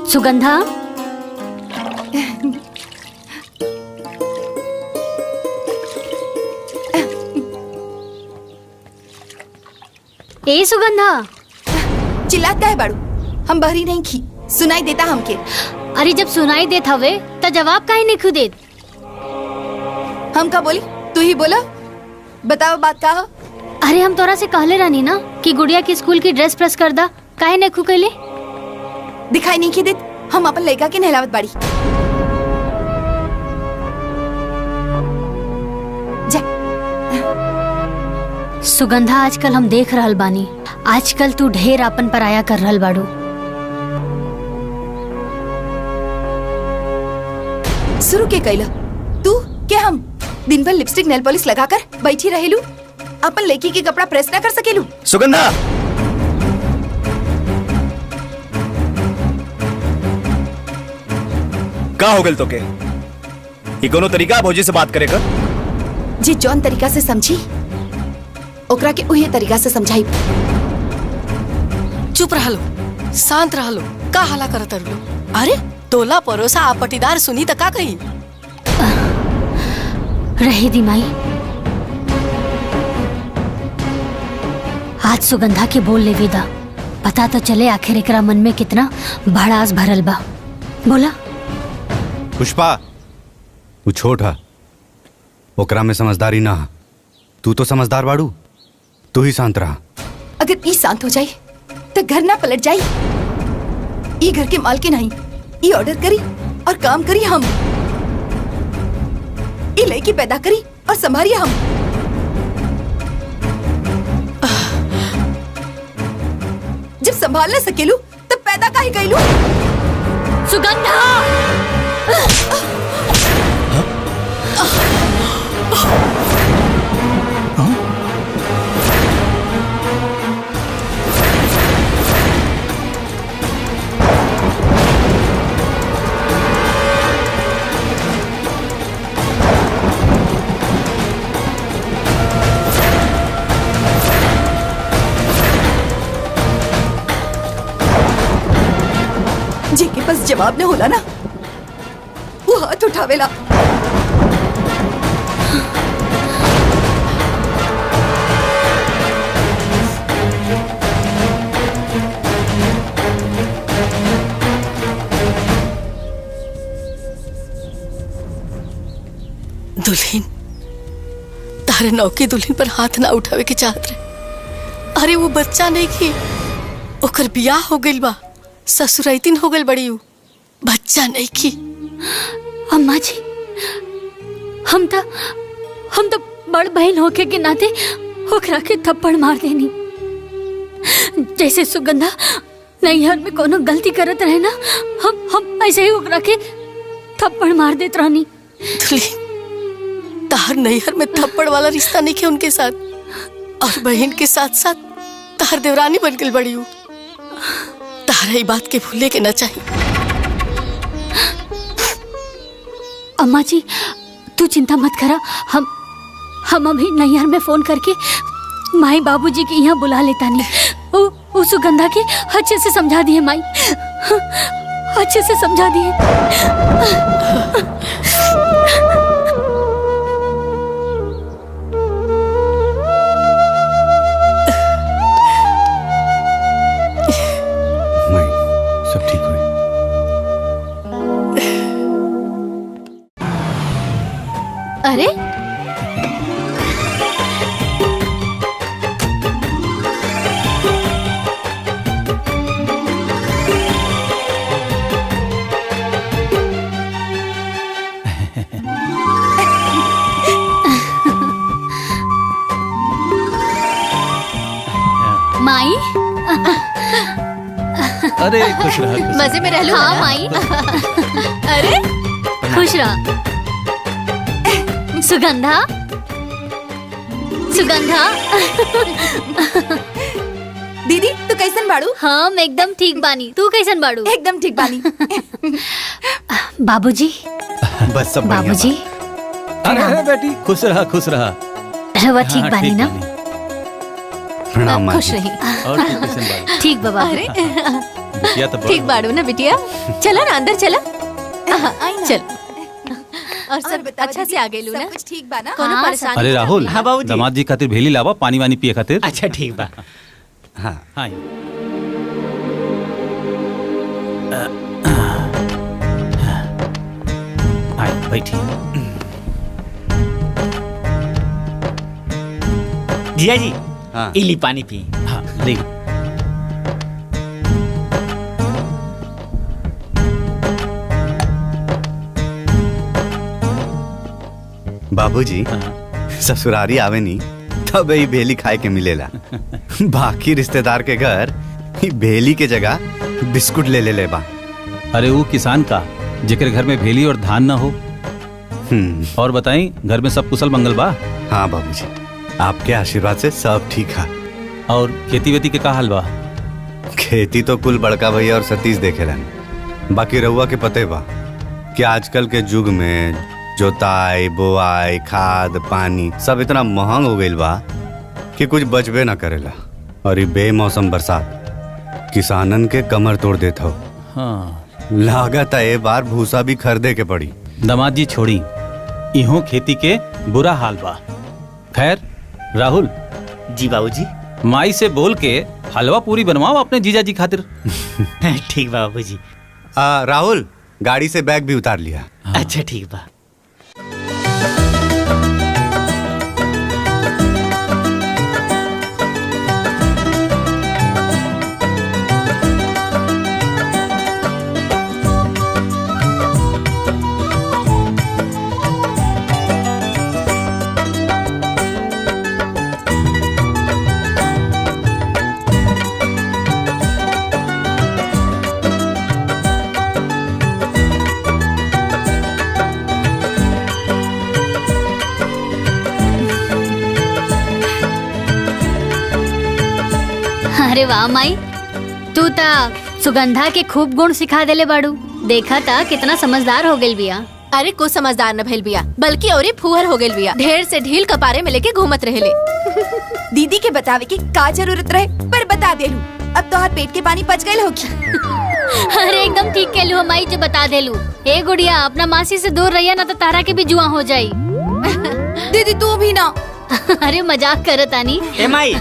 सुगंधा, ए सुगंधा, चिल्लात काहे बाड़ू? हम बहरी नहीं खी, सुनाई देता हमके। अरे जब सुनाई देत हवे त जवाब काहे नहीं खुदेत? हम का बोली? तू ही बोला, बताओ बात का हो? अरे हम तोरा से कहले रहनी ना कि गुड़िया की स्कूल की ड्रेस प्रेस कर दा, काहे नहीं खुकैले? दिखाई नहीं देत, हम अपन लड़का के नहलावत बाड़ी। जा। सुगंधा, आजकल हम देख रहल बानी, आजकल तू ढेर अपन पराया कर रहल बाड़ू। शुरू के कैला तू के हम दिन भर लिपस्टिक नेल पॉलिश लगाकर बैठी रहेलू, अपन लड़की के कपड़ा प्रेस ना कर सकेलू? सुगंधा, का हो गल तो के? ये कोनो तरीका भौजी से बात करे कर? जी जौन तरीका से समझी ओकरा के उही तरीका से समझाई। चुप रहलो, शांत रहलो, का हला करत रहलो? अरे तोला परोसा आप पटीदार सुनी त का कही? रहे दी माई, आज सुगंधा के बोल ले विदा, पता तो चले आखिर एकरा मन में कितना भड़ास भरल बा। बोला पुष्पा, वो छोट है, ओकरा में समझदारी ना है। तू तो समझदार बाड़ू, तू ही शांत रहा। अगर ई शांत हो जाए तो घर ना पलट जाए। ई घर के मालकिन नहीं, ई ऑर्डर करी और काम करी हम, ई लड़की पैदा करी और संभालिए हम। जब संभाल ना सकेलू तब पैदा काहे कैलू? सुगंधा, जी के पास जवाब न होला ना, वो हाथ उठावेला। दुल्हन, तारे नौकी दुल्हन पर हाथ ना उठावे के चाहत रहे। अरे वो बच्चा नहीं की, ओकर बियाह हो गइल बा, ससुराइतिन हो गइल बड़ी, बच्चा नहीं की। अम्मा जी, हम तो बड़ बहन होके के नाते ओकरा के थप्पड़ मार देनी। जैसे सुगंधा नैहर में कोनो गलती करत रहे ना, हम ऐसे ही ओकरा के थप्पड़ मार देत रहनी। दुल्हन, तार नैहर में थप्पड़ वाला रिश्ता नहीं है उनके साथ, और बहन के साथ साथ तार देवरानी बन गई बड़ी। तारा ये बात के भूले के ना चाहिए। अम्मा जी, तू चिंता मत करा, हम अभी नैहर में फोन करके माई बाबूजी के यहाँ बुला लेता नहीं। वो सुगंधा के अच्छे से समझा दिए माई, अच्छे से समझा दिए। सब ठीक हुई। अरे माई, अरे खुश रहा, मजे में रह लो। हाँ माई। अरे खुश रहा। सुगंधा, सुगंधा। दीदी तू कैसन बाड़ू? हम एकदम ठीक बानी, तू कैसन बाड़ू? एकदम ठीक बानी। बाबूजी, बस सब बढ़िया बाबूजी, बा। अरे बेटी खुश रहा, खुश रहा। रवा ठीक बानी ना? प्रणाम माँ खुश जी। रही। और तू कैसन बाड़ी? ठीक बाबा। अरे या तो ठीक बाड़ू ना बिटिया, चला ना अंदर चला। आई ना। चल। और सब बताओ अच्छा से दीदी, आ गेलू ना? सब कुछ ठीक बा ना? कोनो हाँ, परेशानी? अरे राहुल, हाँ, बाबूजी। दामाद जी खातिर भेली लावा, पानी वानी पिए खातिर। अच्छा ठीक बा। हाँ हाँ हाँ बैठी। जिया जी, हाँ। इली पानी पी। हाँ ले। बाबूजी ससुरारी आवे नी तब यही भेली खाए के मिलेला। बाकी रिश्तेदार के घर ई भेली के जगह बिस्कुट ले ले बा। अरे वो किसान का जेकर घर में भेली और धान ना हो। और बताई घर में सब कुशल मंगल बा? हाँ बाबूजी, आपके आशीर्वाद से सब ठीक है। और खेती वेती के का हाल बा? खेती तो कुल बड़का भैया और सतीश देखेलन। बाकी रउआ के पते बा कि आजकल के युग में जोताई बोआई खाद पानी सब इतना महंग हो गईल बा कि कुछ बचबे ना करेला। और ये बेमौसम बरसात किसानन के कमर तोड़ देत हो। हाँ लागत है ए बार भूसा भी खरीदे के पड़ी। दामाद जी छोड़ी, इहो खेती के बुरा हाल बा। खैर राहुल जी बाबूजी। माई से बोल के हलवा पूरी बनवाओ अपने जीजा जी खातिर। ठीक बा बाबूजी। राहुल, गाड़ी से बैग भी उतार लिया। अच्छा ठीक बा। अरे वाह माई, तू ता सुगंधा के खूब गुण सिखा देले बाड़ू। देखा था कितना समझदार हो गई बिया। अरे को समझदार न भइल बिया, बल्कि औरी फुहर हो गेल बिया। ढेर से ढील कपारे में लेके घूमत रहेले। दीदी के बतावे की का जरूरत रहे पर बता देलू। अब तो पेट के पानी पच गए होगी। अरे एकदम ठीक कहलू माई जो बता देलू। ए गुड़िया, अपना मासी से दूर रहिया ना तो तारा के भी जुआ हो जाई। दीदी तू भी ना। अरे मजाक करत आनी। ए माई,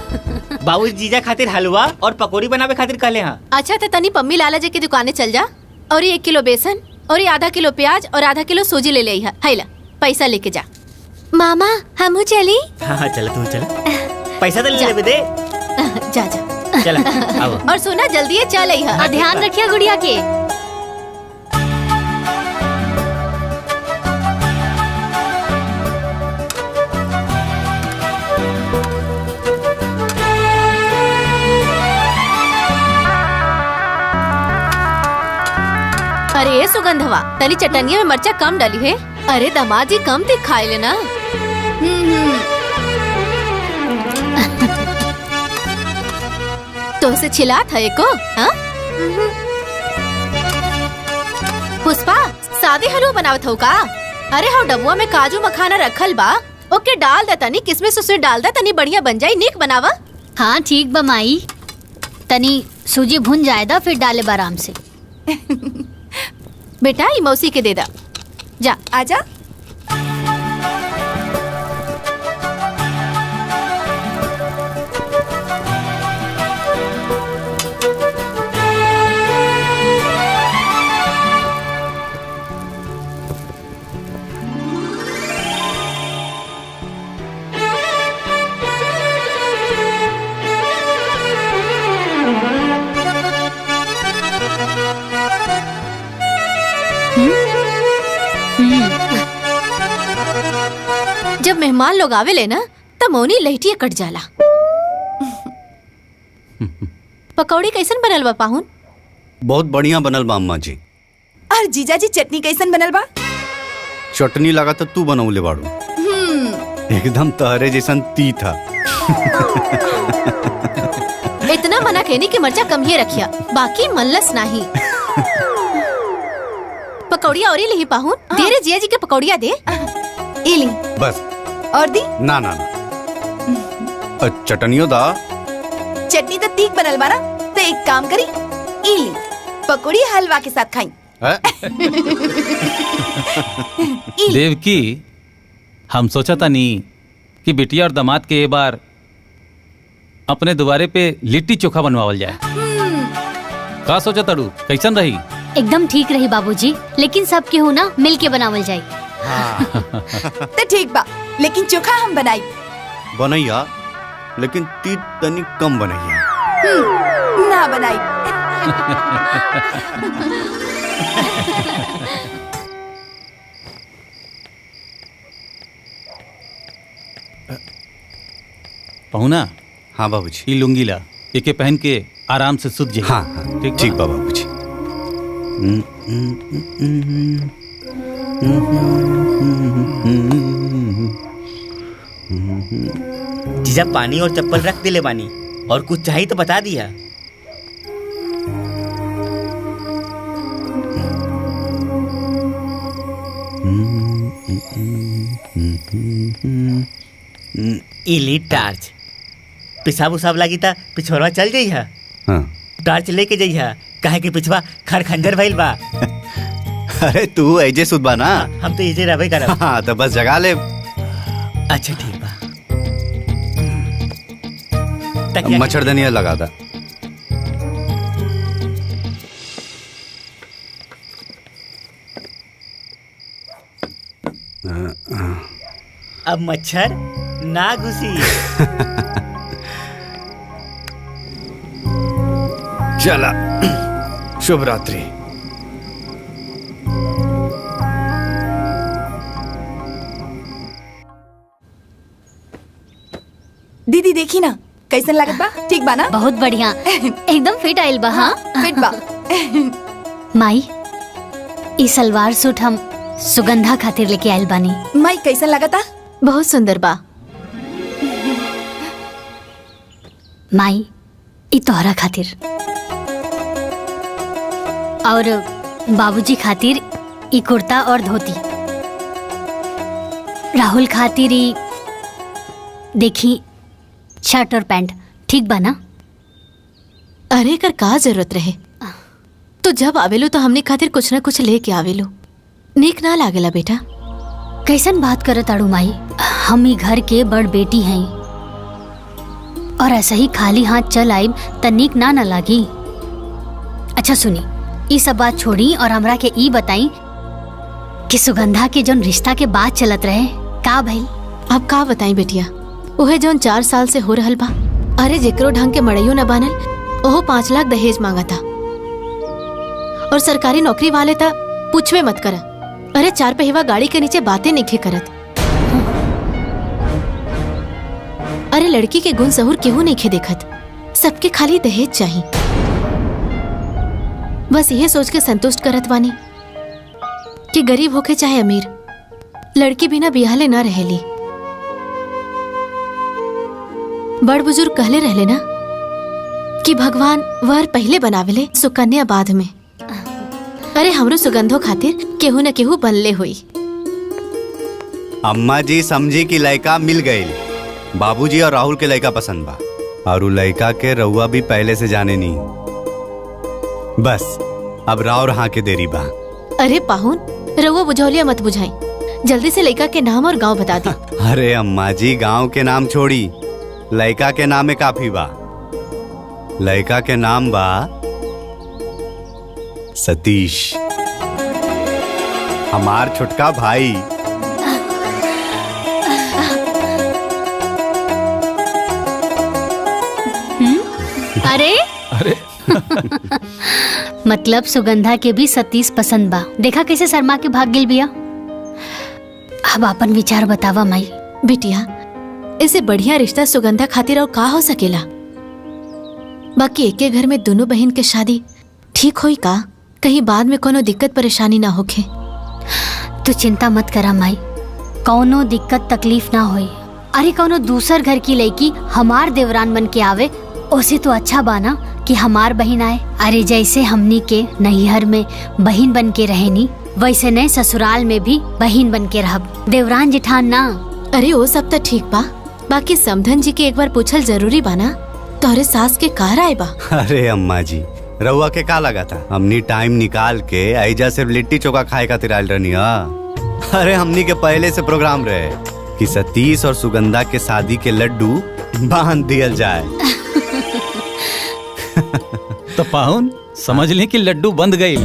बाबूजी जीजा खातिर हलवा और पकौड़ी बनावे खातिर कहले हाँ। अच्छा तो तनी पम्मी लाला जी की दुकाने चल जा और 1 किलो बेसन और आधा किलो प्याज और आधा किलो सूजी ले ले हाइला, पैसा लेके जा। मामा हमू चली? हाँ चला तू चला। पैसा तो ले दे। जा जा चला आओ। और सुना जल्दी चल और ध्यान रखिया गुड़िया के। अरे ये सुगंधवा, तनी चटनिया में मर्चा कम डाली है। अरे दामाद जी कम तीख खाए लेना। तो से छिला था एको? हाँ? पुष्पा, सादे हलवा बनावत हो का? अरे हाँ डबुआ में काजू मखाना रखल बा, ओके डाल दे तनी किसमिस उसे डाल दे तनी बढ़िया बन जाई। नीक बनावा। हाँ ठीक बा माई, तनी सूजी भुन जाएदा फिर डाले आराम से। बेटा ये मौसी के दे दा। जा आजा। जब मेहमान लोग आवे ले ना तब मौनी लहटिया कट जाला। पकौड़ी कैसन बनल बा पाहुन? बहुत बढ़िया बनल बा अम्मा जी। और जीजा जी चटनी कैसन बनल बा? चटनी लगा तो तू बनौले बाड़ू। एकदम तहरे जैसन तीत था। इतना मना कहनी कि मर्चा कम ही रखिया, बाकी मनलस नहीं। पकौड़िया और ही पाहुन, धीरे जिया जी के पकौड़िया दे। इली बस और दी। ना ना ना चटनियो दा। चटनी तो तीख बनल बा ना, तो एक काम करी इली पकौड़ी हलवा के साथ खाई। देवकी, हम सोचा था नहीं कि बिटिया और दामाद के ये बार अपने दोबारे पे लिट्टी चोखा बनवावल जाए। का सोचा तड़ू, कैसन रही? एकदम ठीक रही बाबूजी, लेकिन सब केहू ना मिल के बनावल जाए। तो ठीक बा, लेकिन चोखा हम बनाई। बनैया, लेकिन ती तनी कम बनैया। ना बनाई। पहुना। हाँ बाबूजी। ये लुंगी ला, एके पहन के आराम से सुत जाइए। हाँ हाँ ठीक बा बाबूजी। जीजा पानी और चप्पल रख दिले बानी, और कुछ चाहिए तो बता दिया। इली टार्च, पिसाब उसाब लगी था पिछोरवा चल जाइए। हाँ। टार्च लेके जाइए, काहे कि पिछवा खर खंजर भइल बा। अरे तू ऐजे सुत बा ना। हम तो इजे रहबे करब। हाँ तो बस जगा ले। अच्छा ठीक बा। मच्छरदानी लगा दा। अब मच्छर ना घुसी। चला, शुभ रात्रि। दीदी देखी ना कैसन लागत बा? ठीक बा ना? बहुत बढ़िया, एकदम फिट आइल बा। हाँ फिट बा। माई, ई सलवार सूट हम सुगंधा खातिर लेके आइल बानी। माई कैसन लागता? बहुत सुंदर बा। माई, ई तोहरा खातिर और बाबूजी खातिर ई कुर्ता और धोती। राहुल खातिर ई देखी शर्ट और पैंट। ठीक बा ना? अरे कर का जरूरत रहे, तो जब आवेलो तो हमने खातिर कुछ न कुछ लेके आवेलो। नीक ना लागेला बेटा? कैसन बात करत आड़ू माई, हम ही घर के बड़ बेटी हैं और ऐसा ही खाली हाथ चल आइब त नीक ना लागी। अच्छा सुनी, ई सब बात छोड़ी और हमरा के ई बताई कि सुगंधा के जोन रिश्ता के बात चलत रहे का भइल? अब का बताई बेटिया, ओहे जोन 4 साल से हो रहल बा। अरे जेकरो ढंग के मड़ैयो न बनल, ओहो 5 लाख दहेज मांगा था। और सरकारी नौकरी वाले था पूछवे मत करा। अरे 4 पहिवा गाड़ी के नीचे बातें नहीं करत। अरे लड़की के गुण सहूर केहू नहीं देखत, सबके खाली दहेज चाहिए। बस यह सोच के संतुष्ट करत बानी कि गरीब होके चाहे अमीर, लड़की बिना बियाहले ना रहेली। बड़ बुजुर्ग कहले रहले ना कि भगवान वर पहले बनावेले सुकन्या बाद में। अरे हमरो सुगंधो खातिर केहू न केहू बनले हुई। अम्मा जी समझी कि लड़का मिल गई। बाबूजी और राहुल के लड़का पसंद बा, और लड़का के रउआ भी पहले से जाने नहीं। बस अब राव रहा के देरी बा। अरे पाहुन, रउआ बुझौलिया मत बुझाई, जल्दी से लड़का के नाम और गांव बता दी। अरे अम्मा जी, गांव के नाम छोड़ी, लड़का के नाम में काफी बा। लड़का के नाम बा सतीश, हमार छुटका भाई। अरे अरे मतलब सुगंधा के भी सतीश पसंद बा। देखा कैसे शर्मा के भाग गिल बिया। अब अपन विचार बतावा माई। बिटिया, इसे बढ़िया रिश्ता सुगंधा खातिर और का हो सकेला? बाकी एके घर में दोनों बहन के शादी ठीक होई का? कहीं बाद में कोनो दिक्कत परेशानी ना होखे। तू चिंता मत करा माई, कौनो दिक्कत तकलीफ ना होई। अरे कौनो दूसर घर की लड़की हमार देवरान बन के आवे, उसे तो अच्छा बाना कि हमार बहन आए। अरे जैसे हमनी के नैहर में बहन बन के रहेनी, वैसे नए ससुराल में भी बहन बन के रहब, देवरान जेठान ना। अरे वो सब तो ठीक बा, बाकी समधन जी के एक बार पूछल जरूरी बाना, तोहरे सास के कह राय बा। अरे अम्मा जी, रहुआ के का लगा था हमनी टाइम निकाल के ऐजा सिर्फ लिट्टी चोखा खाए खातिर आयल रहनी? अरे हमनी के पहले से प्रोग्राम रहे कि सतीश और सुगंधा के शादी के लड्डू बांध दियल जाए। तो पाहुन समझ लें कि लड्डू बंद गई।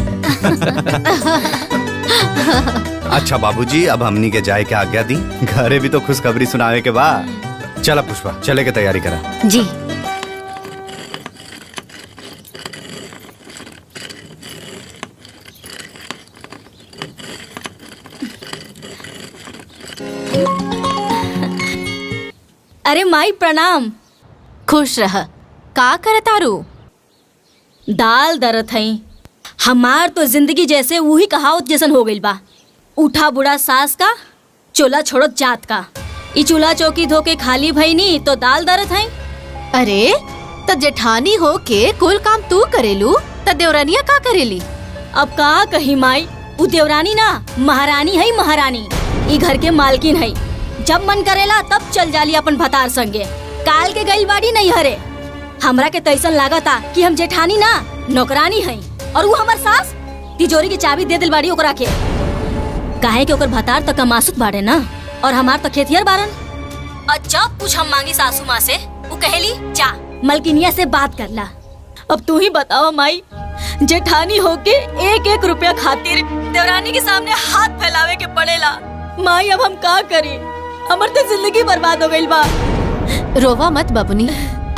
अच्छा बाबूजी, अब हमनी के जाए के आज्ञा दी, घरे भी तो खुशखबरी सुनावे के बाद। चला पुष्पा, चले के तैयारी करा। जी। अरे माई प्रणाम। खुश रह। का करे तारू? दाल दरत हई। हमार तो जिंदगी जैसे वही कहावत जैसन हो गइल बा, उठा बुढ़ा सास का चोला छोड़त जात का। ई चूल्हा चौकी धो के खाली भईनी तो दाल दरत हई। अरे त जेठानी हो के कुल काम तू करेलू त देवरानिया का करेली? अब का कही माई, उ देवरानी ना महारानी है, महारानी। ई घर के मालकिन है। जब मन करेला तब चल जाली अपन भतार संगे। काल के गई बाड़ी नहीं हरे। हमरा के तैसन लागता कि हम जेठानी ना नौकरानी है और वो हमार सास तिजोरी की चाबी दे दिल बाड़ी ओकरा के। काहे के ओकर भतार तो कमासुत बाड़े ना और हमार तो खेतिहर बारन। और जब कुछ हम मांगी सासू माँ से वो कहेली जा मलकिनिया से बात कर ला। अब तू ही बताओ माई, जेठानी होके एक एक रुपया खातिर देवरानी के सामने हाथ फैलावे के पड़ेला। माई अब हम का करी? हमर तो जिंदगी बर्बाद हो गई बा। रोवा मत बबुनी,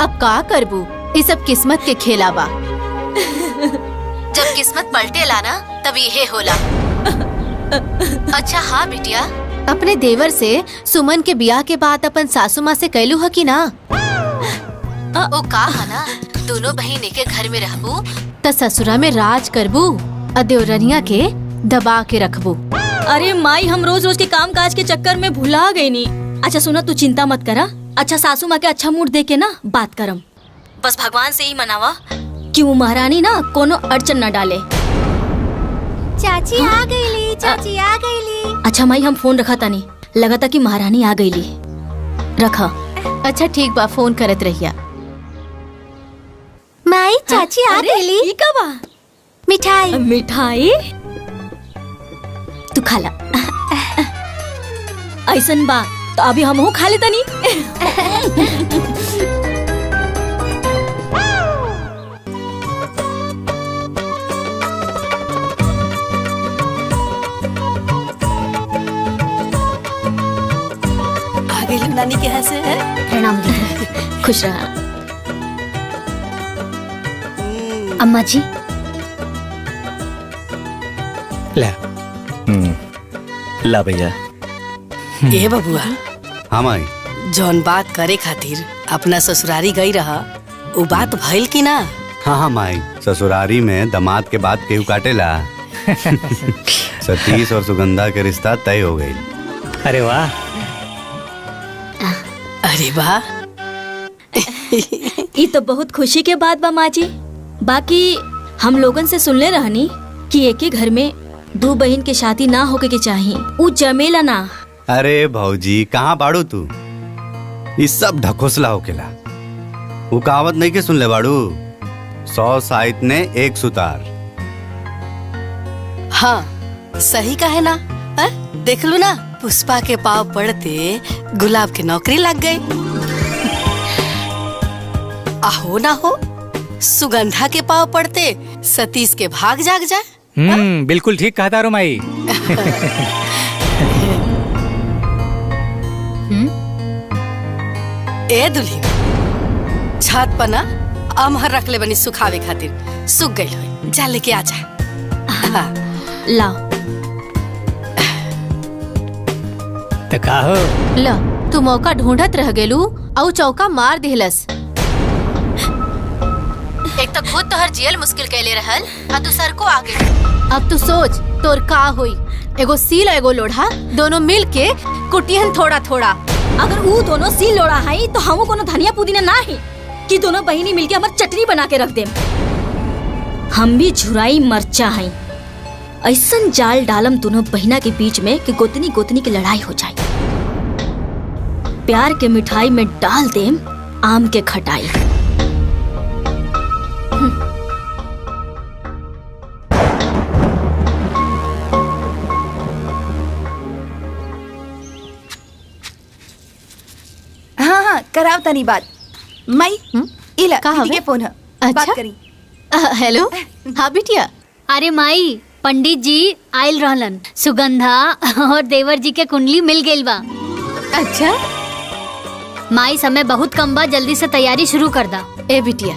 अब का करबू? ये सब किस्मत के खेला बा। जब किस्मत पलटेला ना तब ये होला। अच्छा हाँ बिटिया, अपने देवर से सुमन के बियाह के बाद अपन सासू माँ से कहलू है कि ना? ओ का है ना, दोनों बहन के घर में रहबू त ससुरा में राज करबू और देवरनिया के दबा के रखबू। अरे माई, हम रोज रोज के काम काज के चक्कर में भुला गई नी। अच्छा सुना, तू चिंता मत करा। अच्छा सासू माँ के अच्छा मूड दे के ना बात करम। बस भगवान से ही मनावा कि वो महारानी ना कोनो अड़चन न डाले। चाची आ गईली, चाची आ गईली। अच्छा माई, हम फोन रखा तानी, लगा था कि महारानी आ गईली। रखा। अच्छा ठीक बा, फोन करत रहिया। माई चाची आ गईली। ई का बा? मिठाई। मिठाई तू खा ला। ऐसन बा तो अभी हमहू खा ले तनी। आ गई नानी के यहाँ से। प्रणाम दीदी। खुश रहा। अम्मा जी। ला भैया। ए बबुआ, हाँ माई। जौन बात करे खातिर अपना ससुरारी गई रहा, वो बात भइल की ना? हाँ हाँ माई, ससुरारी में दामाद के बाद केहू काटेला। सतीश और सुगंधा के रिश्ता तय हो गई। अरे वाह। अरे वाह। ये तो बहुत खुशी के बात बा माँ जी। बाकी हम लोगन से सुनले रहनी कि एक ही घर में दो बहन के शादी ना होके के चाहिए, उ जमेला ना। अरे भौजी, कहाँ बाड़ू तू? ये सब ढकोसला होकेला। वो कहावत नहीं के सुन ले बाड़ू, 100 साइत ने एक सुतार। हाँ सही कहे ना। देख लो ना, पुष्पा के पाव पड़ते गुलाब की नौकरी लग गई। आहो ना हो, सुगंधा के पाव पड़ते सतीश के भाग जाग जाए। बिल्कुल ठीक कहा तारो माई। ए दुल्ही, छत पर ना अमहर रख ले बनी सुखावे खातिर, सूख गई हो, जा लेके आ जा। हाँ। लाओ। तो का हो? ला, तू मौका ढूंढत रह गेलू और चौका मार दिहलस। एक तो खुद तोहर जियल मुश्किल कैले रहल, आ तू सर को आगे। अब तू सोच तोर का होई। एगो सील एगो लोढ़ा दोनों मिल के कुटियन थोड़ा थोड़ा। अगर वो दोनों सील लोड़ा है तो हम कोनो धनिया पुदीना ना है कि दोनों बहिनी मिलके हमार चटनी बना के रख दे। हम भी झुराई मरचा है। ऐसन जाल डालम दोनों बहिना के बीच में कि गोतनी गोतनी की लड़ाई हो जाए। प्यार के मिठाई में डाल देम आम के खटाई। कराओ तनी बात। माई इला का दीदी हवे? के फोन है। अच्छा। बात करी। हेलो। हाँ बिटिया। अरे माई, पंडित जी आयल रहलन, सुगंधा और देवर जी के कुंडली मिल गइल बा। अच्छा। माई समय बहुत कम बा, जल्दी से तैयारी शुरू कर दा। ए बिटिया,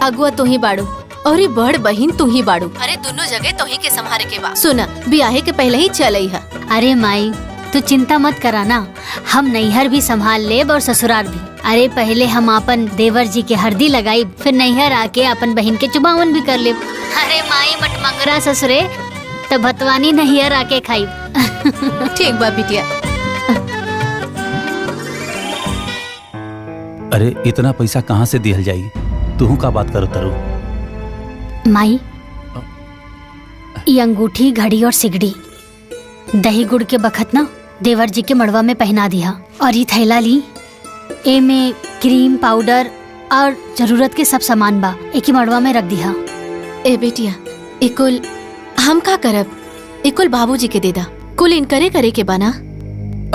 अगुआ तू ही बाड़ू और ये बड़ बहिन तू ही बाड़ू। अरे दोनों जगह तो ही के संभारे के बा। सुना, ब्याहे के पहले ही चल आई है। अरे माई तू चिंता मत कराना, हम नैहर भी संभाल लेब और ससुराल भी। अरे पहले हम अपन देवर जी के हरदी लगाई, फिर नैहर आके अपन बहन के चुमावन भी कर लेब। अरे माई मटमंगरा ससुरे तो भतवानी नैहर आके खाई। ठीक बा बिटिया। अरे इतना पैसा कहाँ से दिहल जाई? तू का बात करो तरु? माई ये अंगूठी, घड़ी और सिगड़ी दही गुड़ के बखत ना देवर जी के मड़वा में पहना दिया, और ये थैला ली, ए में क्रीम पाउडर और जरूरत के सब सामान बा, एक ही मड़वा में रख दिया। ए बेटिया, इकुल हम का करब? इकुल बाबूजी के देदा, कुल इनकरे करे के बना।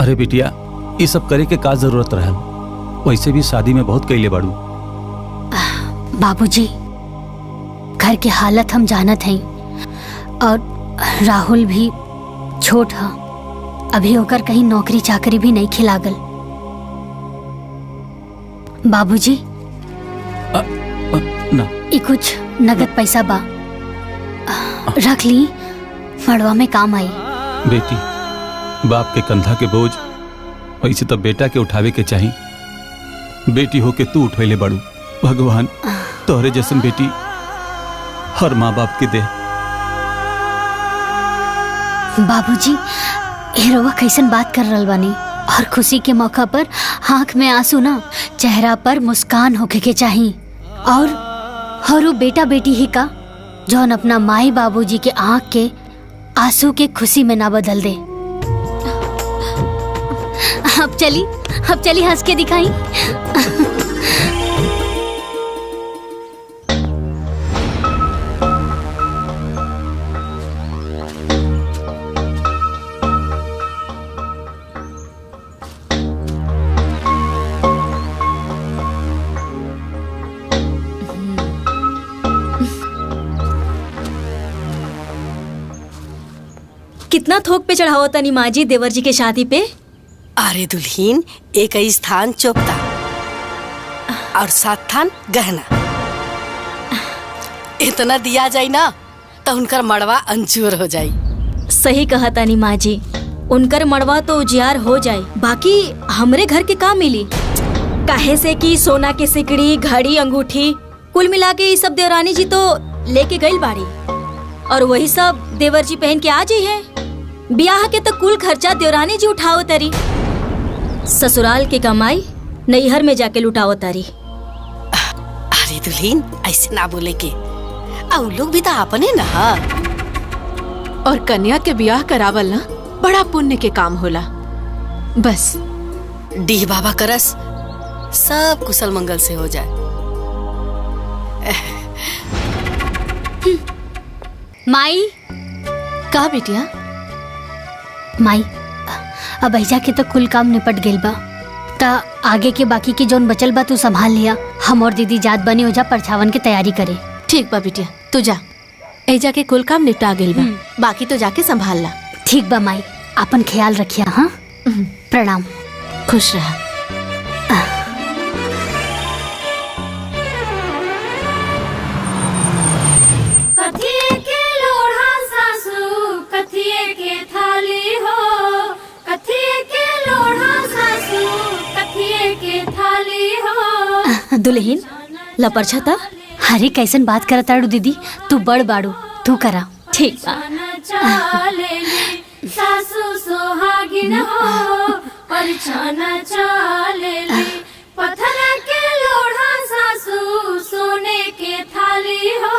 अरे बिटिया, ये सब करे के का जरूरत रहल? वैसे भी शादी में बहुत कैले बाड़ू। बाबूजी घर की हालत हम जानत हैं, और राहुल भी छोट है, अभी होकर कहीं नौकरी चाकरी भी नहीं खिलागल। बाबूजी ना ये कुछ नगद पैसा बा, रख ली, मड़वा में काम आई। बेटी, बाप के कंधा के बोझ वैसे तो बेटा के उठावे के चाहिए। बेटी होके तू उठैले बाड़ू, भगवान तोहरे जैसन बेटी हर माँ बाप के दे। बाबूजी हीरोवा कैसन बात कर रहल बानी, और खुशी के मौका पर आँख में आंसू ना, चेहरा पर मुस्कान होके के चाहिए। और वो बेटा बेटी ही का जौन अपना माई बाबूजी के आँख के आंसू के खुशी में ना बदल दे। अब चली हंस के दिखाई। कितना थोक पे चढ़ाओ तनी माँ जी देवर जी के शादी पे? अरे दुल्हीन, एक ही स्थान चौपता और 7 थान गहना। इतना दिया जाए ना तो उनकर मड़वा अंजूर हो जाए। सही कहा तानी माँ जी, उनकर मड़वा तो उजियार हो जाए, बाकी हमरे घर के काम मिली। काहे से कि सोना के सिकड़ी, घड़ी, अंगूठी कुल मिला के ये सब देवरानी जी तो लेके गई बाड़ी, और वही सब देवर जी पहन के आ जाई है। ब्याह के तो कुल खर्चा देवरानी जी उठाओ तरी, ससुराल के कमाई नैहर में जाके लुटाओ तारी। अरे दुल्हीन, ऐसे ना बोले के, और लोग भी तो अपने ना। और कन्या के ब्याह करावल ना बड़ा पुण्य के काम होला। बस डीह बाबा करस सब कुशल मंगल से हो जाए। माई का बेटिया? माई अब ऐजा के तो कुल काम निपट गेल बा, ता आगे के बाकी के जोन बचल बा तू संभाल लिया। हम और दीदी जात बनी हो जा परछावन की तैयारी करे। ठीक बा बिटिया, तू जा, ऐजा के कुल काम निपटा गेल बा, बाकी तो जाके संभाल ला। ठीक बा माई, अपन ख्याल रखिया। हाँ, प्रणाम। खुश रहा। कथिए के लोढ़ा सासू, कथिए के थाली हो, कथिए के लोढ़ा सासू, कथिए के थाली हो। दुल्हीन लपरछा था। अरे कैसन बात करत आड़ू दीदी, तू बड़ बाड़ू, तू करा। ठीक बा। चालेली सासू सोहागिन हो, परछाना चालेली। पत्थर के लोढ़ा सासू, सोने के थाली हो,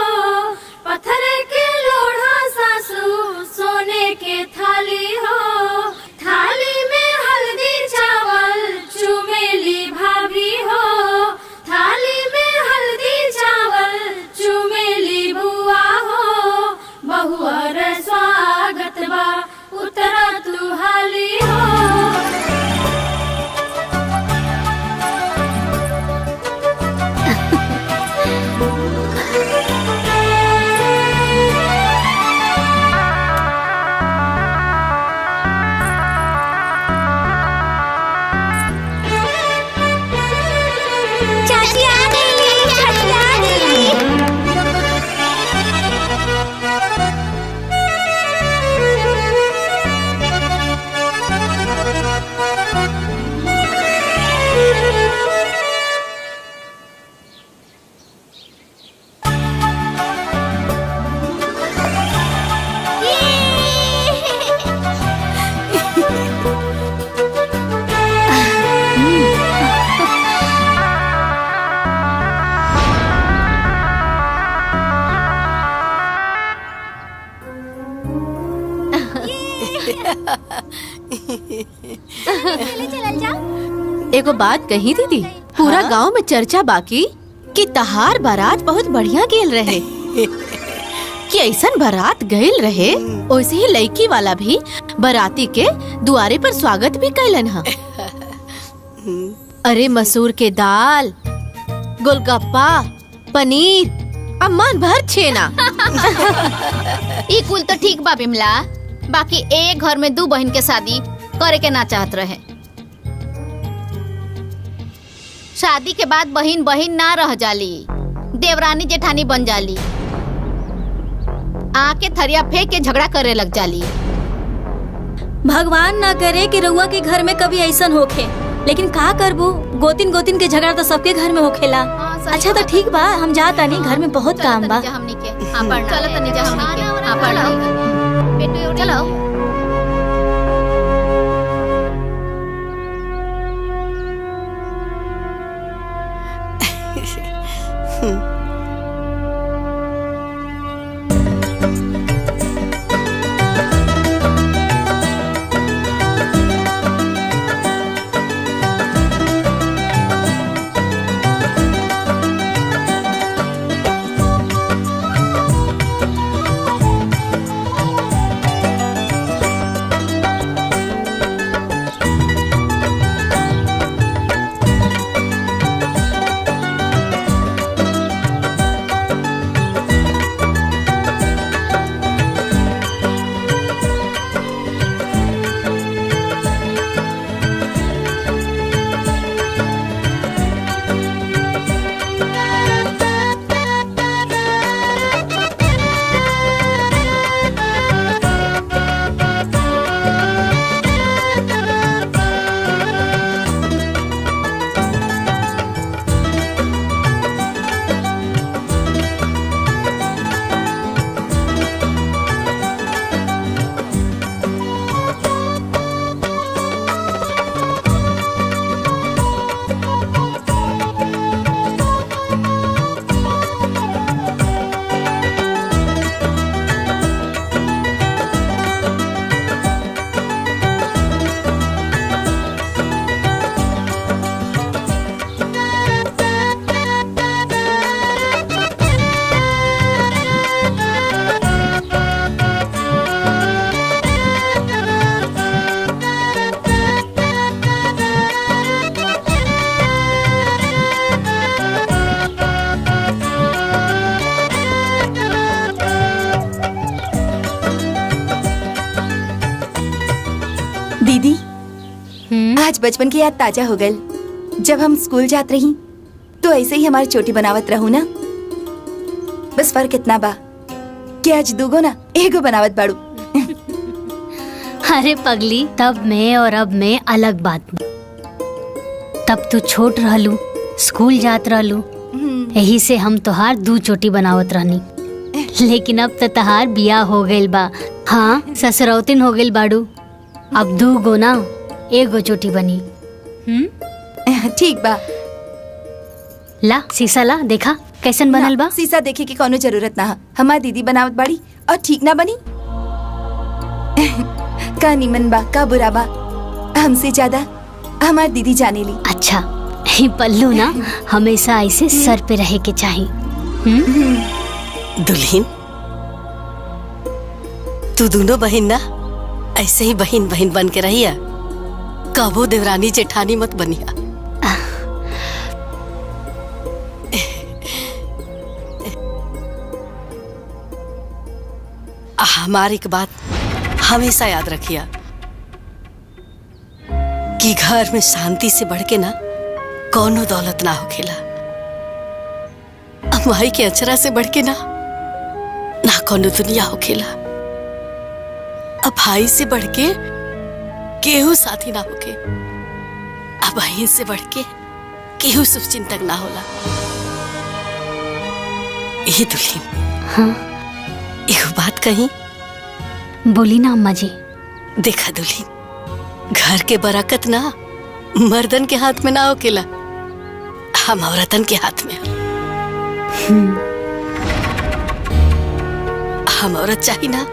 पत्थर के लोढ़ा सासू, सोने के थाली हो। थाली में हल्दी चावल चुमेली भाभी हो, थाली में हल्दी चावल चुमेली बुआ हो। बहुअर स्वागत बा, उतरा तू हाली हो। एगो बात कही दीदी, पूरा गांव में चर्चा बाकी कि तहार बारात बहुत बढ़िया गेल रहे। कि ऐसन बारात गईल रहे, वैसे ही लड़की वाला भी बाराती के दुआरे पर स्वागत भी कैलन हा। अरे मसूर के दाल, गोलगप्पा, पनीर, मन भर छेना। ई कुल तो ठीक बा बिमला, बाकी एक घर में 2 बहन के शादी करे के ना चाहत रहे। शादी के बाद बहन बहन ना रह जाली, देवरानी जेठानी बन जाली, आके थरिया फेंक के झगड़ा करे लग जाली। भगवान ना करे कि रउआ के घर में कभी ऐसन होखे, लेकिन का करबू, गोतिन गोतिन के झगड़ा तो सबके घर में होखेला। अच्छा तो ठीक बा, हम जाता नहीं, घर में बहुत काम बा। चलो दीदी, आज बचपन की याद ताजा हो गई। जब हम स्कूल जात रही तो ऐसे ही हमारी चोटी बनावत रहू ना। बस फर्क इतना बा कि आज 2 ना 1 बनावत बाड़ू। अरे पगली, तब में और अब में अलग बात। तब तू छोट रहलू, स्कूल जात रहलू, यही से हम तोहार 2 चोटी बनावत रहनी। लेकिन अब तो तहार बियाह हो गइल बा। हाँ, ससुरौतिन हो गइल बाड़ू। अब 2 ना 1 चोटी बनी। ठीक बा। ला शीशा ला, देखा कैसन बनल बा। शीशा देखे की कोनो जरूरत ना। हमार दीदी बनावत बाड़ी और ठीक ना बनी। का निमन बा का बुरा बा, हमसे ज्यादा हमार दीदी जाने ली। अच्छा, ये पल्लू ना हमेशा ऐसे सर पे रहे के चाहिए। दुल्हन, तू दोनों बहन ना ऐसे ही बहन बहन बन के रहिया, कबो देवरानी जेठानी मत बनिया। हमारी एक बात हमेशा याद रखिया कि घर में शांति से बढ़ के ना कोनो दौलत ना होखेला। अम्माई के अचरा से बढ़ के ना कोनो दुनिया होखेला। अब भाई से बढ़ के केहू साथी ना होके, अब बहन से बढ़ के केहू शुभचिंतक ना होला। ये दुल्हन, हाँ एक बात कही, बोली ना अम्मा जी। देखा दुल्हन, घर के बरकत ना मर्दन के हाथ में ना होकेला, हम औरतन के हाथ में। हम औरत चाहिए ना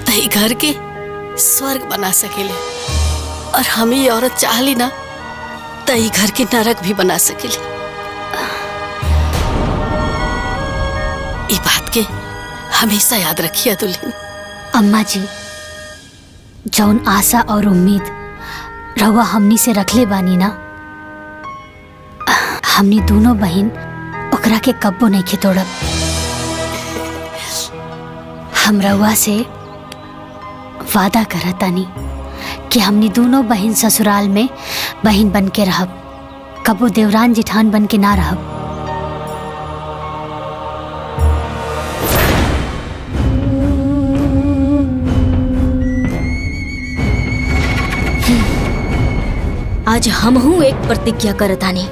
तही घर के स्वर्ग बना सकेले और हम ये औरत चाहली ना तो ई घर के नरक भी बना सकेले। ई बात के हमेशा याद रखिए दुल्हन। अम्मा जी, जौन आशा और उम्मीद रहुआ हमनी से रखले बानी ना, हमनी दोनों बहन ओकरा के कब्बो नहीं के तोड़ब। हम रहुआ से वादा करतानी कि हमनी दोनों बहन ससुराल में बहन बन के रहब, कबो देवरान जिठान बन के ना रहब। आज हम हूँ एक प्रतिज्ञा करतानी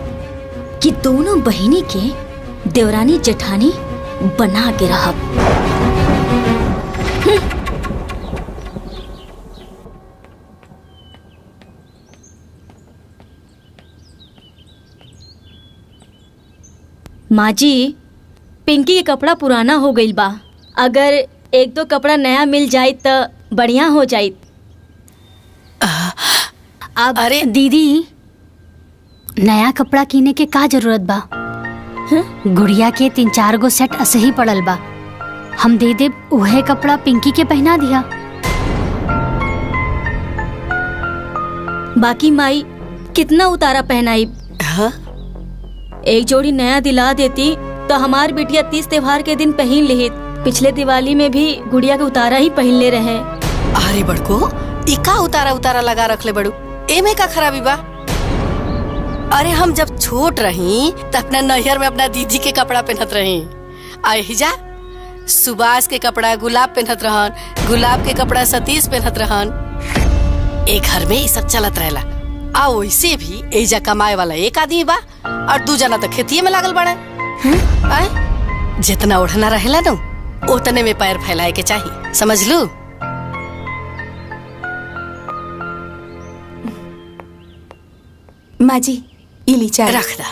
कि दोनों बहिनी के देवरानी जेठानी बना के रहब। माँ जी, पिंकी के कपड़ा पुराना हो गईल बा, अगर एक दो कपड़ा नया मिल जाए तो बढ़िया हो जाए। अब अरे दीदी, नया कपड़ा किने के का जरूरत बा? गुड़िया के 3-4 गो सेट ऐसे ही पड़ल बा, हम दे दे उहे कपड़ा पिंकी के पहना दिया। बाकी माई कितना उतारा पहनाई? एक जोड़ी नया दिला देती तो हमार बिटिया 30 त्योहार के दिन पहन लिहित। पिछले दिवाली में भी गुड़िया के उतारा ही पहन ले रहे। अरे बड़को, इका उतारा उतारा लगा रख ले बड़ू, एमे का खराबी बा? अरे हम जब छोट रही तो अपना नैहर में अपना दीदी के कपड़ा पहनत रही। अहिजा सुभाष के कपड़ा गुलाब पहनत रहन, गुलाब के कपड़ा सतीश पहनत रहन। एक घर में ये सब चलत रहेला। आ वैसे भी एजा कमाए वाला एक आदमी बा और 2 जना तो खेतिये में लागल बड़ा। जितना ओढ़ना रहेला ना उतने में पैर फैलाए के चाहिए, समझ लू? माँ जी, इली चाय रख दा।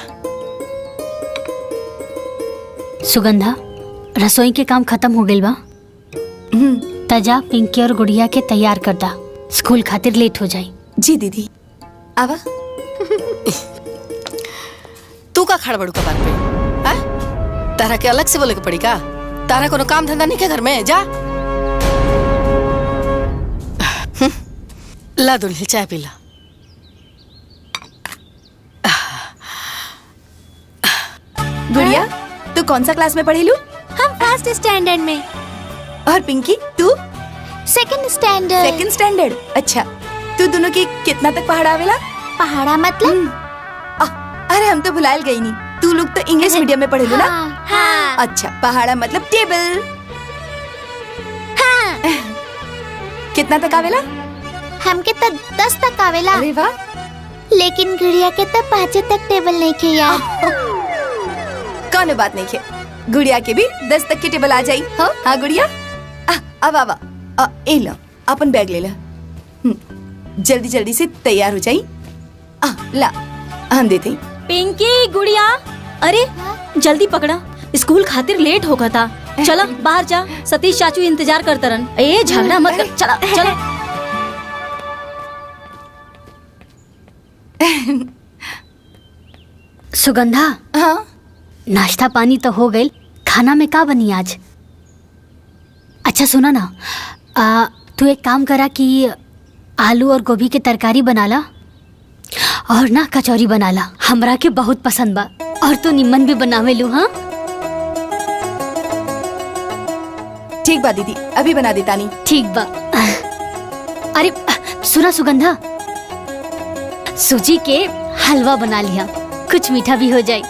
सुगंधा, रसोई के काम खत्म हो गइल बा। तजा पिंकी और गुड़िया के तैयार कर दा, स्कूल खातिर लेट हो जाई। जी दीदी। आवा। तू का खड़ बड़ू कपार पे? तारा के अलग से बोले के पड़ी का? तारा कोनो काम धंधा नहीं के घर में? जा ला दुल्हन चाय पी ला। गुड़िया, तू कौन सा क्लास में पढ़ी लू? हम फर्स्ट स्टैंडर्ड में। और पिंकी, तू? Second standard. Second standard. अच्छा, तू दोनों की कितना तक पहाड़ा आवेला? पहाड़ा मतलब? अरे हम तो भुलाल गई नहीं, तू लोग तो इंग्लिश मीडियम में पढ़े लो ना? हाँ। अच्छा, पहाड़ा मतलब टेबल। हाँ। कितना तक आवेला? हमके तो 10 तक आवेला। अरे वाह। लेकिन गुड़िया के तो 5 तक टेबल नहीं खे यार। कौन बात नहीं खे, गुड़िया के भी 10 तक की टेबल आ जाई। हाँ गुड़िया, अब आवा, ए लो अपन बैग ले ला। जल्दी जल्दी से तैयार हो जाई। ला हम देते। पिंकी, गुड़िया, अरे जल्दी पकड़ा, स्कूल खातिर लेट होगा था। चला बाहर जा, सतीश चाचू इंतजार करते रहन। ए झगड़ा मत कर, चला चला। सुगंधा, हाँ नाश्ता पानी तो हो गई, खाना में का बनी आज? अच्छा सुना ना, तू एक काम करा कि आलू और गोभी की तरकारी बना ला और ना कचौरी बना ला, हमरा के बहुत पसंद बा। और तू निम्मन भी बनावे लू। हाँ ठीक बा दीदी, अभी बना देता नहीं। ठीक बा। अरे सुना सुगंधा, सूजी के हलवा बना लिया, कुछ मीठा भी हो जाए।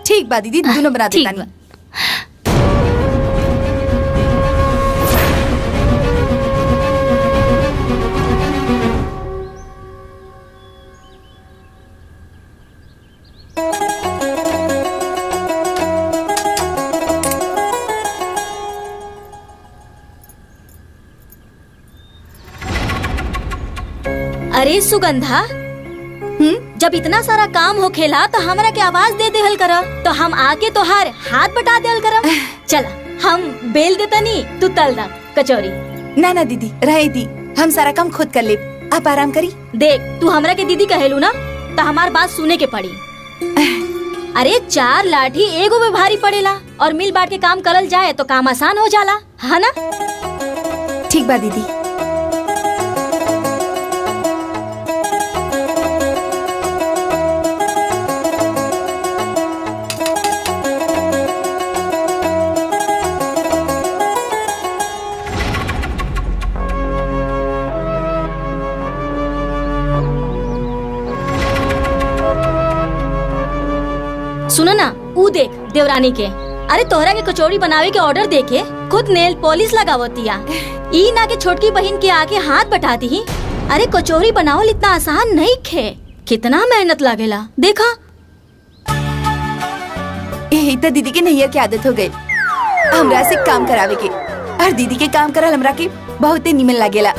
ठीक बा दीदी, दोनों बना देता नहीं। अरे सुगंधा, जब इतना सारा काम हो खेला तो हमरा के आवाज दे देहल करा, तो हम आके तोहार हाथ बटा देहल करा। चला हम बेल देता नी, तू तल दा कचौरी। ना ना दीदी, रहे दी, हम सारा काम खुद कर ले, आप आराम करी। देख तू हमरा के दीदी कहेलू ना तो हमार बात सुने के पड़ी। अरे 4 लाठी एगो में भारी पड़ेला और मिल बांट के काम करल जाए तो काम आसान हो जाला, है ना? ठीक बा दीदी। सुनो ना, ऊ देख देवरानी के। अरे तोहरा के कचौड़ी बनावे के ऑर्डर देके खुद नेल पॉलिश लगावतिया। ई ना के छोटकी बहन के आके हाथ बटाती ही। अरे कचौड़ी बनावल इतना आसान नहीं खे, कितना मेहनत लागेला देखा। यही तो दीदी के नैया की आदत हो गई, हमरा से काम करावे के। और दीदी के काम करल हमरा के बहुत ही निमन लागेला।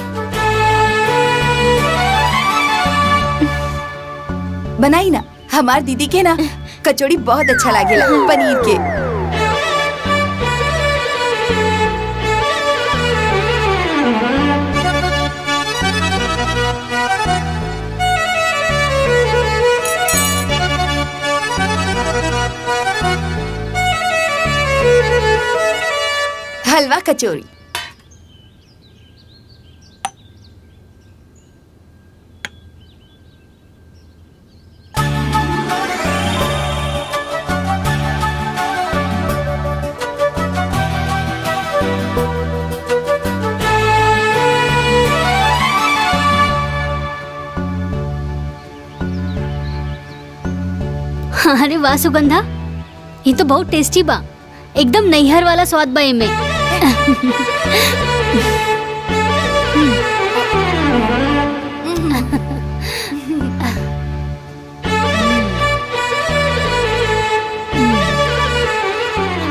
बनाई ना, हमार दीदी के ना कचौड़ी बहुत अच्छा लागेला पनीर के। हलवा कचौड़ी। अरे वाह सुगंधा, ये तो बहुत टेस्टी बा, एकदम नैहर वाला स्वाद बा एमे।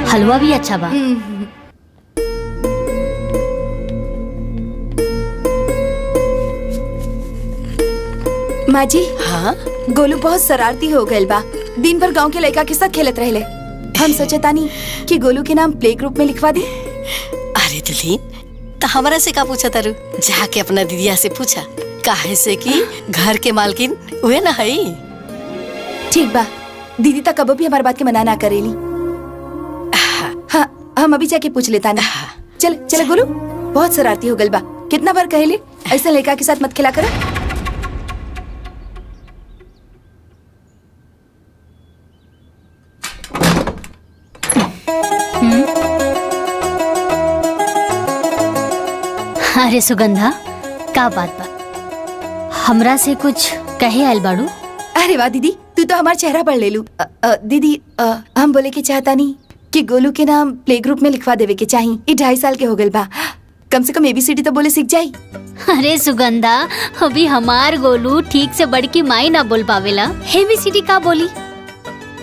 हलवा भी अच्छा बा। माँ जी, हाँ गोलू बहुत शरारती हो गए बा। दिन भर गांव के लड़का के साथ खेलत रहले। हम सोचे तानी कि गोलू के नाम प्ले ग्रुप में लिखवा दी। अरे दुल्हीन, तो हमारा से का पूछा तारू? जाके अपना दीदिया से पूछा, काहे से कि घर के मालकिन उहे ना हई। ठीक बा, दीदी तक कबो भी हमारी बात के मना ना करेली। हाँ, हम अभी जाके पूछ लेता ना। चल चल गोलू, बहुत शरारती हो गल बा। कितना बार कहले ऐसा लड़का के साथ मत खेला करो। अरे सुगंधा, का बात बा? हमरा से कुछ कहे आयल बाड़ू? अरे वाह दीदी, तू तो हमारा चेहरा पढ़ ले लू। दीदी, हम बोले के चाहता नहीं कि गोलू के नाम प्ले ग्रुप में लिखवा देवे के चाहिए। ये 2.5 साल के हो गए बा, कम से कम ABCD तो बोले सीख जाई। अरे सुगंधा, अभी हमार गोलू ठीक से बड़की माई ना बोल पावेला, ABCD का बोली?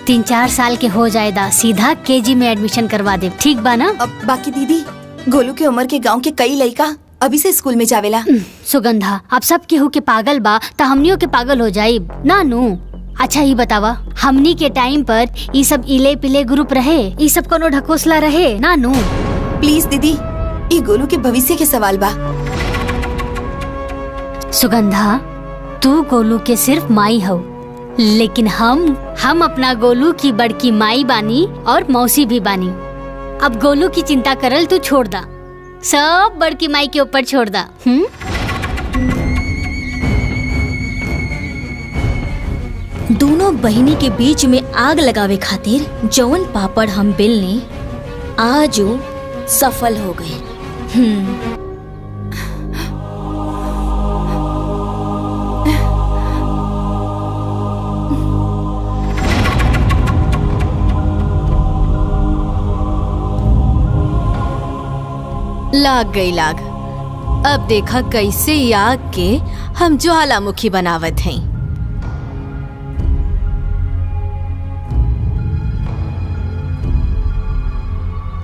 3-4 साल के हो जाएदा, सीधा KG में एडमिशन करवा दे, ठीक बा ना? बाकी दीदी, गोलू के उम्र के गांव के कई लड़का अभी से स्कूल में जावेला। सुगंधा, अब सब केहू के पागल बा तो हमनियों के पागल हो जाई ना नू। अच्छा ये बतावा, हमनी के टाइम पर ये सब इले पिले ग्रुप रहे, ये सब कोनो ढकोसला रहे ना नू? प्लीज दीदी, ये गोलू के भविष्य के सवाल बा। सुगंधा, तू गोलू के सिर्फ माई हो, लेकिन हम अपना गोलू की बड़की माई बानी और मौसी भी बानी। अब गोलू की चिंता करल तू छोड़ दा, सब बड़की माई के ऊपर छोड़ दा। दोनों बहिनी के बीच में आग लगावे खातिर जौन पापड़ हम बेलने आज वो सफल हो गए। लाग गई लाग। अब देखा कैसे आग के हम ज्वालामुखी बनावत हैं।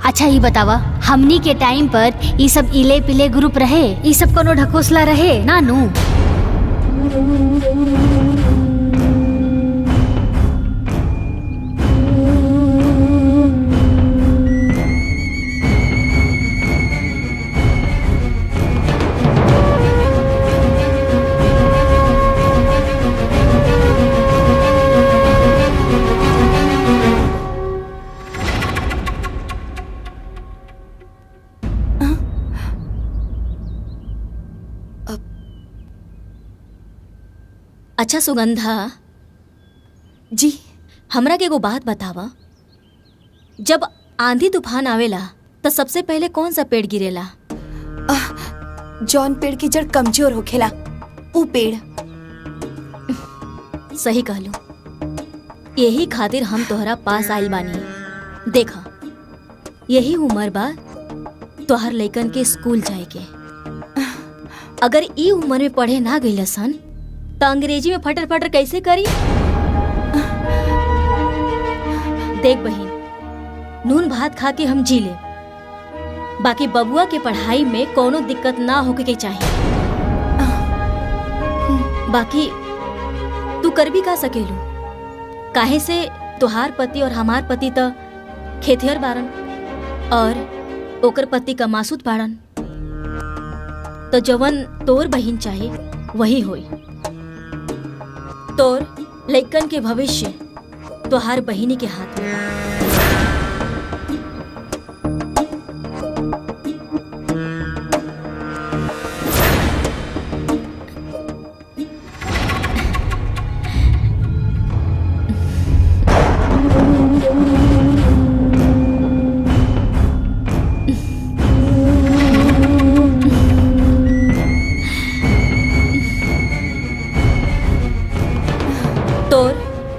अच्छा ये बतावा, हमनी के टाइम पर ये सब इले पिले ग्रुप रहे, ये सब कोनो ढकोसला रहे ना नू? अच्छा सुगंधा जी, हमरा के एगो बात बतावा, जब आंधी तूफान आवेला तो सबसे पहले कौन सा पेड़ गिरेला? जौन पेड़ की जड़ कमजोर होखेला ऊ पेड़। सही कहलू, यही खातिर हम तोहरा पास आइल बानी। देखा, यही उम्र बा तोहर लइकन के स्कूल जाए के। अगर ई उम्र में पढ़े ना गइल सन तो अंग्रेजी में फटर फटर कैसे करी? देख बहिन, नून भात खा के हम जी ले, बाकी बबुआ के पढ़ाई में कोनो दिक्कत ना होके के चाहिए। बाकी तू कर भी का सकेलू, काहे से तुहार पति और हमार पति तो खेतिहर बारन और ओकर पति का मासूद बारन, तो जवन तोर बहिन चाहे वही होई। तोर लइकन के भविष्य तुहार बहिनी के हाथ में बा।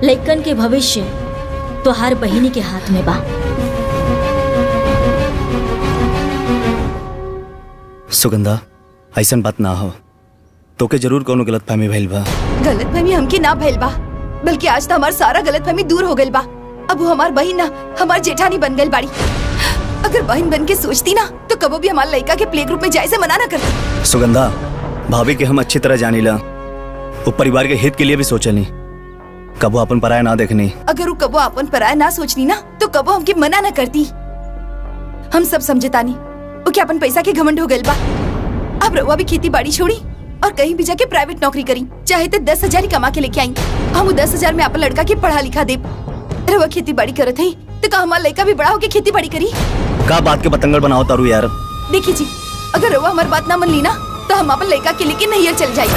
लइकन के भविष्य तोहार बहिनी के हाथ में बा। सुगंधा, ऐसन बात ना हो, तोके जरूर कोनो गलतफहमी भइल बा। गलतफहमी हमके ना भइल बा, बल्कि आज तो हमार सारा गलतफहमी दूर हो गइल बा। अब वो हमार बहिन ना, हमार जेठानी बन गइल बाड़ी। अगर बहन बन के सोचती ना तो कबो भी हमारे लड़का के प्ले ग्रुप में जाए से मना ना करती। सुगंधा, भाभी के हम अच्छी तरह जानीला, वो परिवार के हित के लिए भी सोचनी, कबो अपन पराया ना देखनी। अगर वो कबो अपन पराया ना सोचनी ना तो कबो हमके मना ना करती। हम सब समझतानी वो क्या अपन पैसा के घमंड हो गइल बा। अब रउआ भी खेती बाड़ी छोड़ी और कहीं भी जाके प्राइवेट नौकरी करी, चाहे तो 10,000 ही कमा के लेके आई। हम वो 10,000 में अपन लड़का के पढ़ा लिखा दे। रउआ खेती बाड़ी करत है तो का हमारा लड़का भी बड़ा होके खेती बाड़ी करी? का बात के पतंगड़ बनाओ तारू यार। देखिए जी, अगर रउआ हमारी बात ना मन ली ना तो हम अपन लड़का के लेके नैयर चल जाए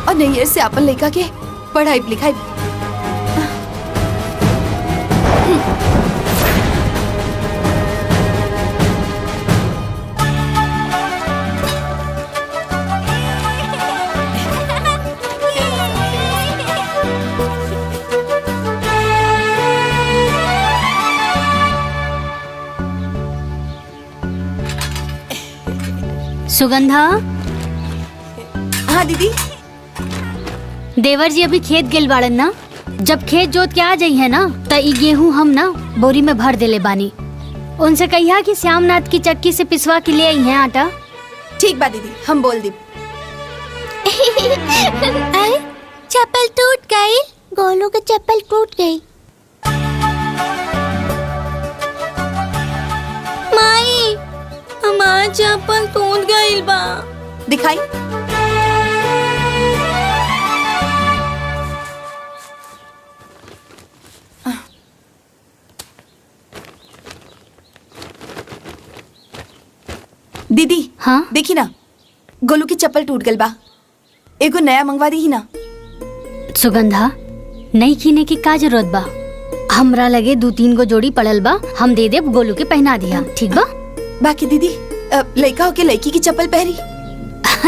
और नैयर से अपन लड़का के पढ़ाई लिखाई। सुगंधा। हाँ दीदी। देवर जी अभी खेत गेल बाड़न ना, जब खेत जोत के आ जाई है ना तो ई गेहूं हम ना बोरी में भर देले बानी। उनसे कहिया कि श्यामनाथ की चक्की से पिसवा के ले आई है आटा। ठीक बा दीदी, हम बोल दी। चप्पल टूट गई, गोलू की चप्पल टूट गई। माई, हमार चप्पल टूट गई बा। दिखाई। दीदी, हाँ देखी ना, गोलू की चप्पल टूट गई बा। एगो नया मंगवा दी ही ना। सुगंधा, नई कीने की का जरूरत बा? हमरा लगे 2-3 गो जोड़ी पड़ल बा, हम दे देब, गोलू के पहना दिया, ठीक बा? बाकी दीदी, लड़का होके लड़की की चप्पल पहरी।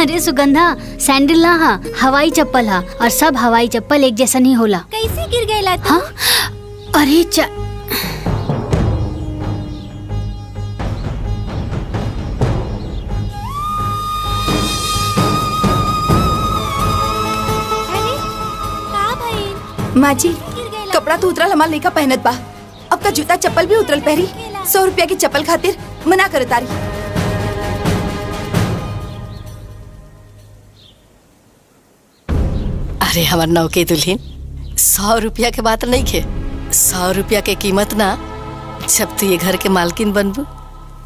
अरे सुगंधा, सैंडल ना हा, हवाई चप्पल हा, और सब हवाई चप्पल एक जैसा नहीं होला। कैसे गिर गई तू? हाँ? अरे माँ जी, कपड़ा तो उतरल हमार लड़का पहनत बा, अब का जूता चप्पल भी उतरल पहरी। 100 रुपया की चप्पल खातिर मना कर तारी। अरे हमार नौके दुल्हन, 100 रुपया के बात नहीं खे। 100 रुपया के कीमत ना, जब तू ये घर के मालकिन बनबू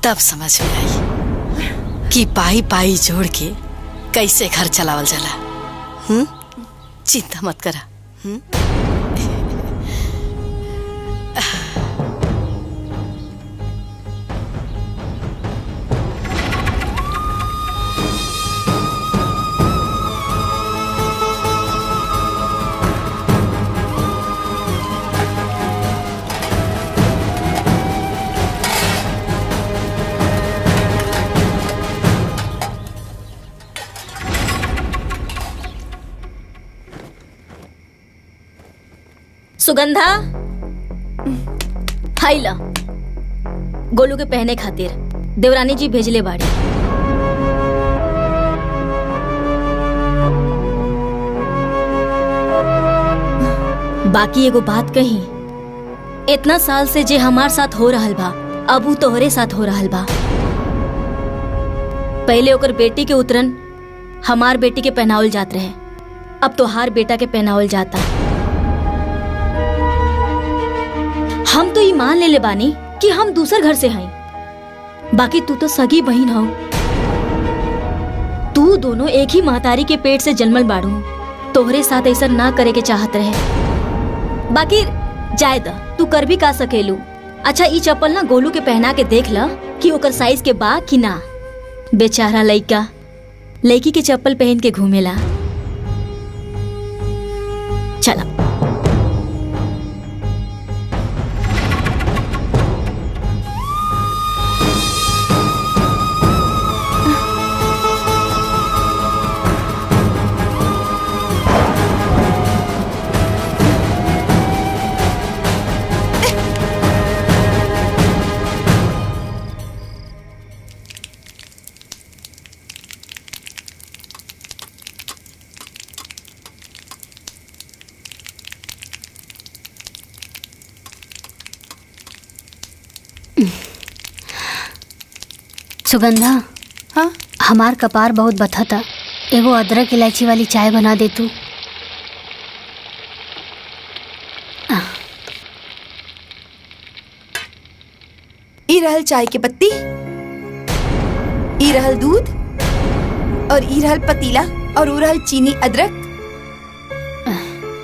तब समझ में आई कि पाई पाई जोड़ के कैसे घर चलावल जाला। चिंता मत करा। सुगंधा हाइला गोलू के पहने खातिर देवरानी जी भेजले बाड़ी। बाकी एगो बात कही, इतना साल से जे हमार साथ हो रहल बा अब उ तोहरे साथ हो रहल बा। पहले ओकर बेटी के उतरन हमार बेटी के पहनावल जात रहे, अब तोहार बेटा के पहनावल जाता। हम तो ये मान ले बानी कि हम दूसर घर से हैं, बाकी तू तो सगी बहन हो। तू दोनों एक ही महतारी के पेट से जन्मल बाड़ू, तोहरे साथ ऐसा ना करे के चाहत रहे। बाकी जाए द, तू कर भी का सकेलू। अच्छा ई चप्पल ना गोलू के पहना के देख ला कि ओकर साइज के बा कि ना। बेचारा लइका लड़की के चप्पल पहन के घूमेला। चला सुगंधा। हाँ हमार कपार बहुत बथा था, एगो अदरक इलायची वाली चाय बना दे तू। ई रहल चाय के पत्ती, ई रहल दूध और ई रहल पतीला और ऊ रहल चीनी अदरक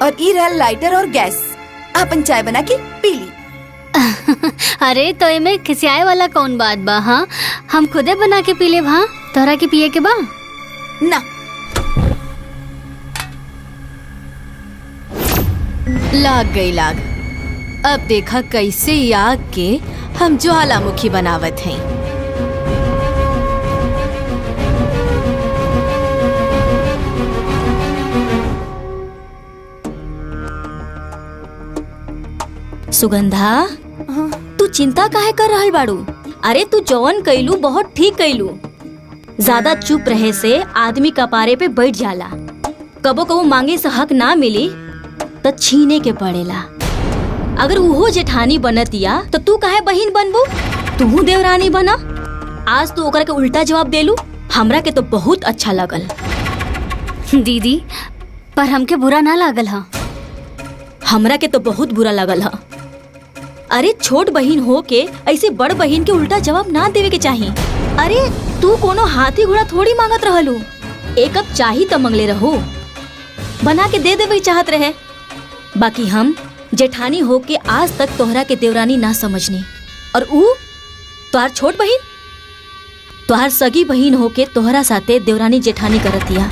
और ई रहल लाइटर और गैस। आपन चाय बना के पी ली। अरे तो इमे खिसियाए वाला कौन बात बा? हाँ हम खुदे बना के पी ले। हाँ तोहरा के पिए के बा ना। लाग गई लाग। अब देखा कैसे ई आग के हम ज्वालामुखी बनावत हैं। सुगंधा तू चिंता काहे कर रहल बाड़ू? अरे तू जौन कैलू बहुत ठीक कैलू। ज्यादा चुप रहे से आदमी कपारे पे बैठ जाला। कबो कबो मांगे से हक ना मिली तो छीने के पड़ेला। अगर उहो जेठानी बनतिया तो तू काहे बहिन बनबू? तू देवरानी बना। आज तू ओकरा के उल्टा जवाब देलू, हमरा के तो बहुत अच्छा लगल। दीदी पर हमके बुरा ना लागल हा। हमरा के तो बहुत बुरा लगल हा। अरे छोट बहिन हो के ऐसे बड़ बहिन के उल्टा जवाब ना देवे के चाहिए। अरे तू कोनो हाथी घोड़ा थोड़ी मांगत रहलू, एक कप चाही तो मंगले रहो, बना के दे देवे चाहत रहे। बाकी हम जेठानी हो के आज तक तोहरा के देवरानी ना समझनी, और ऊ तोहार छोट बहिन, तोहार सगी बहिन हो के तोहरा साथे देवरानी जेठानी करतिया।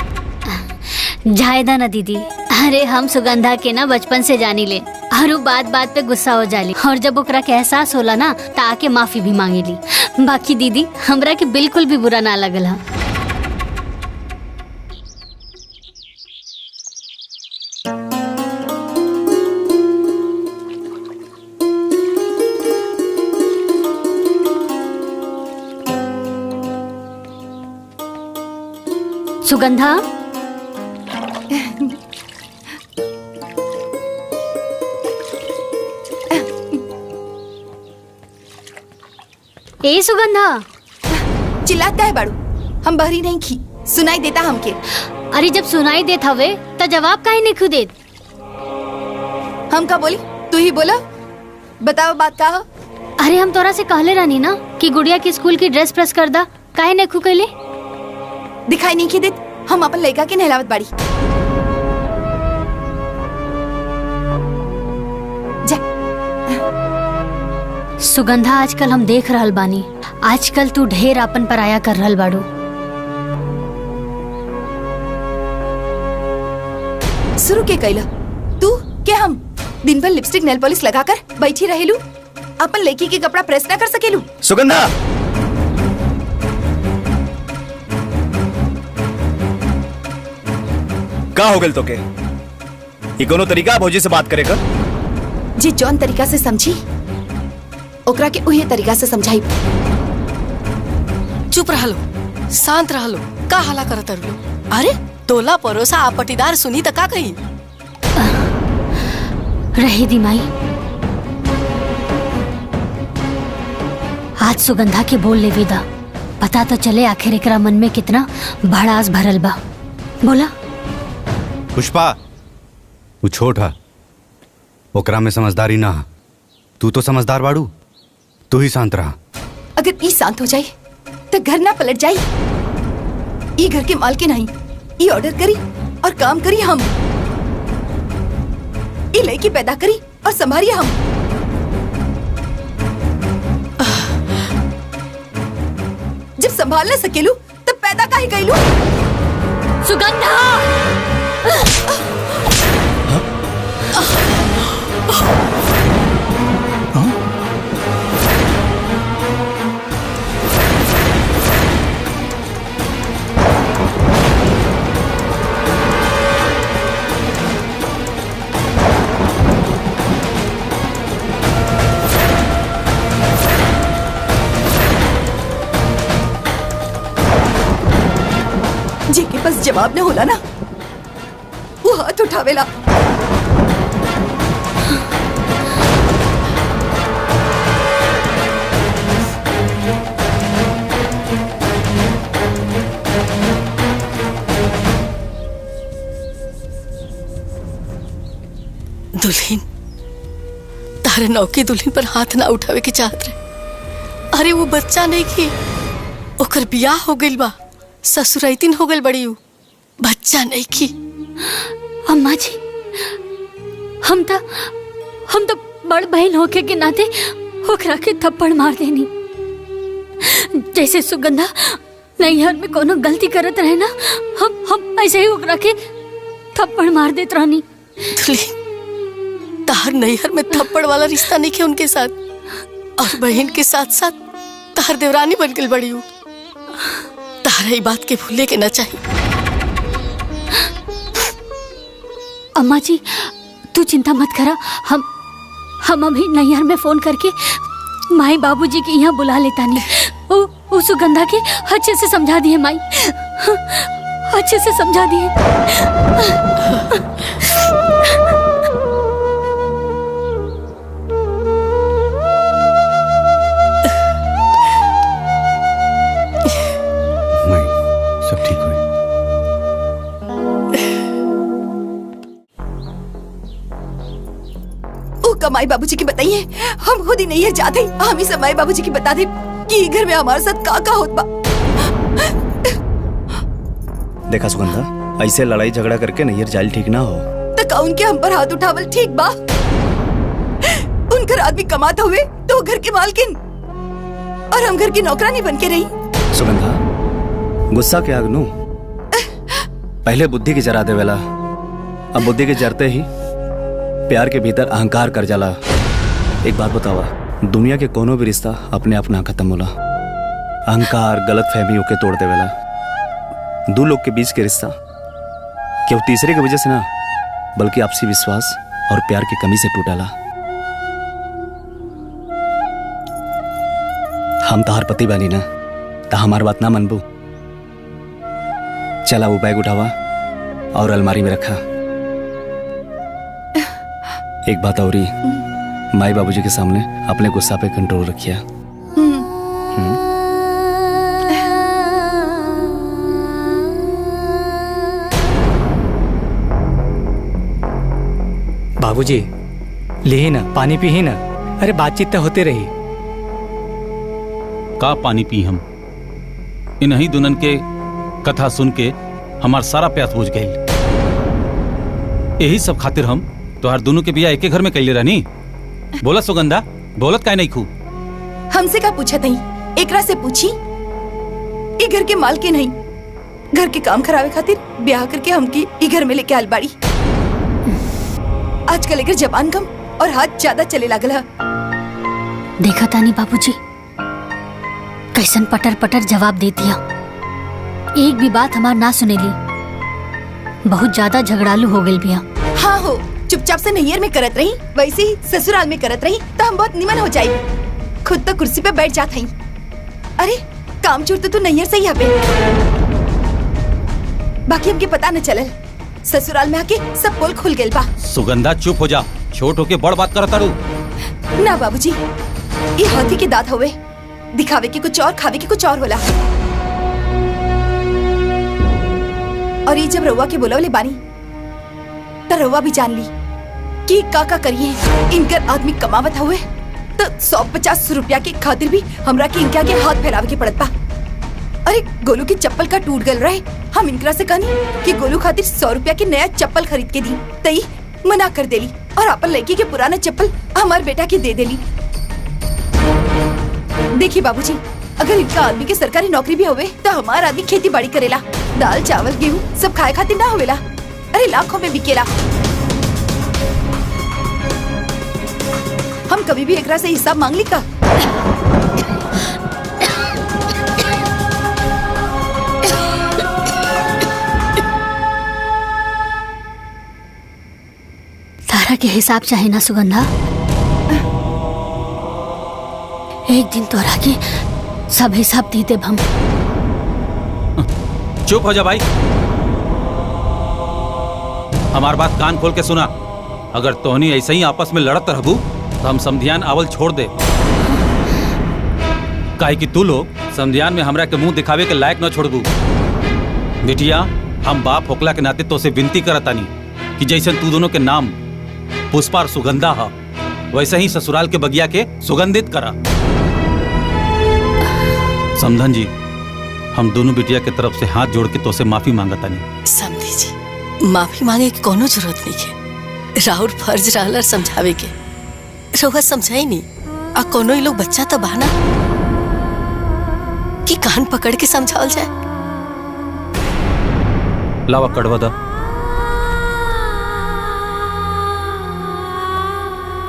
जायदा ना दीदी। अरे हम सुगंधा के ना बचपन से जानी ले, और वो बात बात पे गुस्सा हो जाली, और जब ओकरा के एहसास होला ना तो आके माफी भी मांगेली। बाकी दीदी हमरा के बिल्कुल भी बुरा ना लगल हा। सुगंधा ए सुगंधा चिल्लाता है बाड़ू, हम बहरी नहीं खी, सुनाई देता हमके। अरे जब सुनाई देत हवे तो जवाब काहे नहीं खुद देत? हम का बोली? तू ही बोला, बताओ बात का हो? अरे हम तोरा से कहले रहनी ना कि गुड़िया की स्कूल की ड्रेस प्रेस कर दा, काहे नहीं खु कैले? दिखाई नहीं की देत, हम अपन लड़का के नहलावत बाड़ी। सुगंधा आजकल हम देख रहल बानी, आजकल तू ढेर अपन पराया कर रहल बाड़ू। शुरू के कैला तू के हम दिन भर लिपस्टिक नेल पॉलिश लगाकर बैठी रहेलू, अपन लड़की के कपड़ा प्रेस ना कर सकेलू? सुगंधा का हो गल तो के? ये कोनो तरीका भौजी से बात करे कर? जे जौन तरीका से समझी ओकरा के उहे तरीका से समझाई। चुप रह लो, शांत रह लो, का हला करत रहो। अरे तोला परोसा आ पटीदार सुनी त का कही। रही दी माई, आज सुगंधा के बोल ले विदा, पता तो चले आखिर एकरा मन में कितना भड़ास भरल बा। बोला पुष्पा, वो छोट है, ओकरा में समझदारी ना। तू तो समझदार बाड़ू, तू ही शांत रहा। अगर ई शांत हो जाए तो घर ना पलट जाए। ई घर के मालकिन नहीं, ई ऑर्डर करी और काम करी हम। ई लड़की पैदा करी और संभालिए हम। जब संभाल ना सकेलू तब पैदा काहे कइलू? सुगंधा! जेके पास जवाब न होला ना, वो हाथ उठावेला। दुल्हन, तारे नौकी दुल्हन पर हाथ ना उठावे के चाहत रहे। अरे वो बच्चा नहीं की, ओकर बियाह हो गइल बा, ससुराइतिन हो गइल बड़ी। बच्चा नहीं की। अम्मा जी, हम तो बड़ बहन होके के नाते ओकरा के थप्पड़ मार देनी। जैसे सुगंधा नैहर में कोनो गलती करत रहे ना, हम ऐसे ही ओकरा के थप्पड़ मार देत रहनी। तार नैहर में थप्पड़ वाला रिश्ता नहीं है उनके साथ, और बहन के साथ साथ तार देवरानी बन गई बड़ी। तारा ये बात के भूले के ना चाहिए। अम्मा जी, तू चिंता मत करा, हम अभी नैहर में फोन करके माई बाबूजी के यहाँ बुला लेता नहीं। वो सुगंधा के अच्छे से समझा दिए माई, अच्छे से समझा दिए। सब ठीक हुई। ओ कमाई बाबूजी की बताइए, हम खुद ही नहीं है चाहते। हम ही सब माई बाबूजी की बता दे कि घर में हमारे साथ का होत बा। देखा सुगंधा, ऐसे लड़ाई झगड़ा करके नैहर जाइल ठीक ना हो। तो का उनके हम पर हाथ उठावल ठीक बा? उनकर आदमी कमाता हुए तो घर के मालकिन, और हम घर की नौकरानी बन के रही। सुगंधा, गुस्सा के आग नु पहले बुद्धि की जरा देवेला, अब बुद्धि के जरते ही प्यार के भीतर अहंकार कर जाला। एक बात बतावा, दुनिया के कोनो भी रिश्ता अपने आप ना खत्म होला, अहंकार गलत फहमियों के तोड़ देवेला। दो लोग के बीच के रिश्ता केवल तीसरे की वजह से ना, बल्कि आपसी विश्वास और प्यार की कमी से टूटाला। हम तहार पति बनी ना, तो हमार बात ना मनबू। चला वो बैग उठावा और अलमारी में रखा। एक बात और ही, माई बाबूजी के सामने अपने गुस्सा पे कंट्रोल रखिया। बाबूजी, ले ना पानी पी ही ना। अरे बातचीत तो होते रही। का पानी पी हम? इन्हीं दुल्हन के कथा सुन के हमार सारा प्यास बुझ गई। यही सब खातिर हम तोहार दोनों के बिया एके घर में कैले रहनी। बोला सुगंधा, बोलत काहे नहीं खू? हमसे का पूछा नहीं, एकरा से पूछी। ई घर के मालकिन नहीं, घर के काम करावे खातिर ब्याह करके हमकी ई घर में लेके आल बाड़ी। आजकल एकर जबान कम और हाथ ज्यादा चले लागल है। देखा तानी बाबूजी, कैसन पटर पटर जवाब दे दिया। एक भी बात हमार ना सुनेली, बहुत ज्यादा झगड़ालू हो गई बिया। हाँ हो, चुपचाप से नैयर में करत रही, वैसे ही ससुराल में करत रही तो हम बहुत निमन हो जाये। खुद तो कुर्सी पे बैठ जात हई। अरे काम चोर तो तू नैयर से ही हबे। बाकी हमके पता न चलल, ससुराल में आके सब पोल खुल गेल बा। सुगंधा चुप हो जा, छोट होके बड़ बात करत तारू। ना बाबूजी, ये हाथी के दांत हुए, दिखावे के कुछ और खावे के कुछ और होला। और ये जब रउआ के बोलवले बानी तो रउआ भी जान ली कि का करिए। इनकर आदमी कमावत हुए तो 150 रुपया के खातिर भी हमरा के इनके आगे हाथ फैलावे के पड़त बा। अरे गोलू की चप्पल का टूट गल रहे, हम इनकरा से कहनी कि गोलू खातिर 100 रुपया के नया चप्पल खरीद के दी, तई मना कर देली और अपन लड़की के पुराना चप्पल हमार बेटा के दे देली। देखिए बाबूजी, अगर इनका आदमी के सरकारी नौकरी भी होवे तो हमार आदमी खेती बाड़ी करेला, दाल चावल गेहूँ सब खाए खातिर ना होवेला। अरे लाखों में बिकेला। हम कभी भी एकरा से हिसाब मांग ली का? तारा के हिसाब चाहे ना सुगंधा, एक दिन तोरा के सब हिसाब दे देब हम। चुप हो जा भाई, हमार बात कान खोल के सुना। अगर तोहनी ऐसे ही आपस में लड़त रहबू तो हम समधियान आवल छोड़ दे। काहे कि तू लोग समधियान में हमरा के मुंह दिखावे के लायक न छोड़बू। बिटिया, हम बाप होकला के नाते तो से विनती करतानी कि जैसे तू दोनों के नाम पुष्पा और सुगंधा है, वैसे ही ससुराल के बगिया के सुगंधित करा। समधन जी, हम दोनों बिटिया के तरफ से हाथ जोड़ के तो से माफी मांगतानी। समझी जी, माफी मांगे की कोनो जरूरत नहीं है। राहुल फर्ज रहला समझावे के, रउआ समझाई नहीं। आ कोनो ही लोग बच्चा तो बहाना कि कान पकड़ के समझावल जाए। लावा कड़वा दा।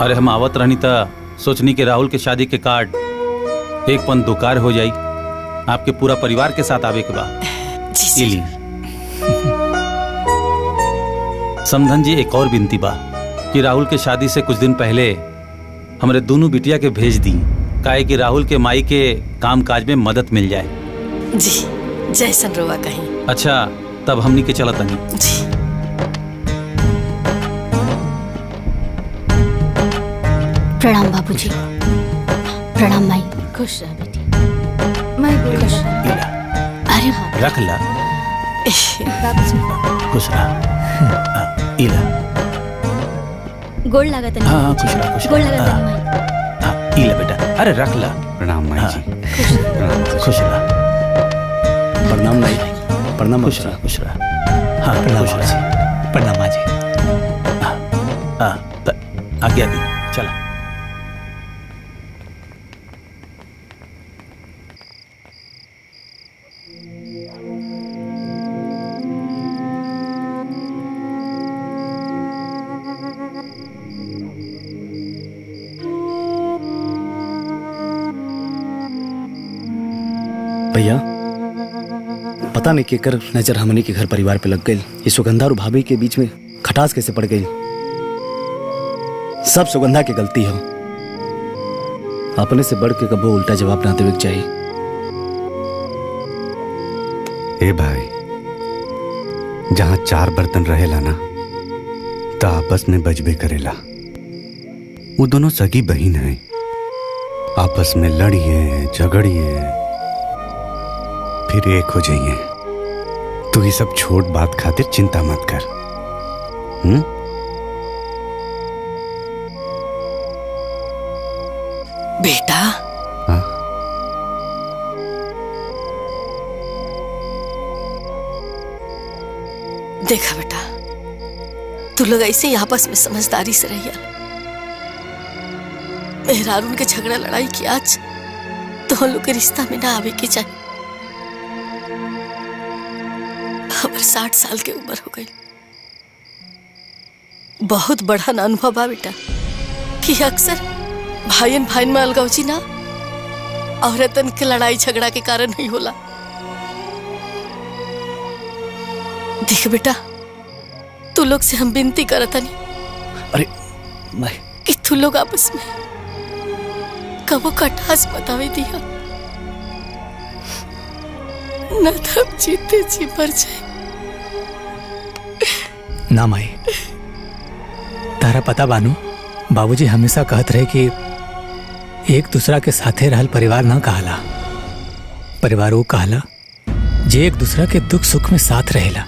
अरे हम आवत रहनी था, सोचनी के राहुल के शादी के कार्ड एक पन दुकार हो जाई, आपके पूरा परिवार के साथ आवे के बाद। समधन जी, एक और विनती बा कि राहुल के शादी से कुछ दिन पहले हमरे दोनों बिटिया के भेज दी, काहे कि राहुल के माई के काम काज में मदद मिल जाए। जी, जैसन रोवा कहीं। अच्छा, तब हमनी के चलत नहीं। जी। प्रणाम बाबूजी। प्रणाम माई। खुश रह बेटी। मैं खुश रह। अरे हाँ, रख ला। खुश रहा। इला। गोड़ लागत नहीं। हाँ, खुश रहा, खुश रहा। गोड़ लागत नहीं माई। इला बेटा, अरे रख ला। प्रणाम माई जी। खुश रहा। प्रणाम माई। प्रणाम। खुश रहा, खुश रहा। हाँ, प्रणाम खुश माँ रहा। प्रणाम माँ जी। आज्ञा दी, चला। भैया, पता नहीं केकर नजर हमनी के घर परिवार पे लग गई। ये सुगंधा और भाभी के बीच में खटास कैसे पड़ गई? सब सुगंधा की गलती हो। अपने से बढ़ के कबो उल्टा जवाब ना देवे के चाहिए। ए भाई, जहां 4 बर्तन रहेला ना तो आपस में बजबे करेला। वो दोनों सगी बहन हैं, आपस में लड़िए झगड़िए फिर एक हो जाइए। तू ये सब छोट बात खातिर चिंता मत कर। बेटा, हाँ? देखा बेटा, तू लोग ऐसे ही आपस में समझदारी से रहिया। मेहरारून के झगड़ा लड़ाई की आज तो हम लोग के रिश्ता में ना आवे के चाहिए। हमारे 60 साल के उम्र हो गई। बहुत बड़ा ना अनुभव बा बेटा कि अक्सर भाईन भाईन में अलगावची ना औरतन के लड़ाई झगड़ा के कारण नहीं होला। देख बेटा, तू लोग से हम विनती करता नहीं अरे मैं कि तू लोग आपस में कबो कटास बतावे दिया न तब जीते जी मर जाए। ना माई, तारा पता बानू, बाबूजी हमेशा कहत रहे कि एक दूसरा के साथे रहल परिवार ना कहला, परिवार वो कहला जे एक दूसरा के दुख सुख में साथ रहेला।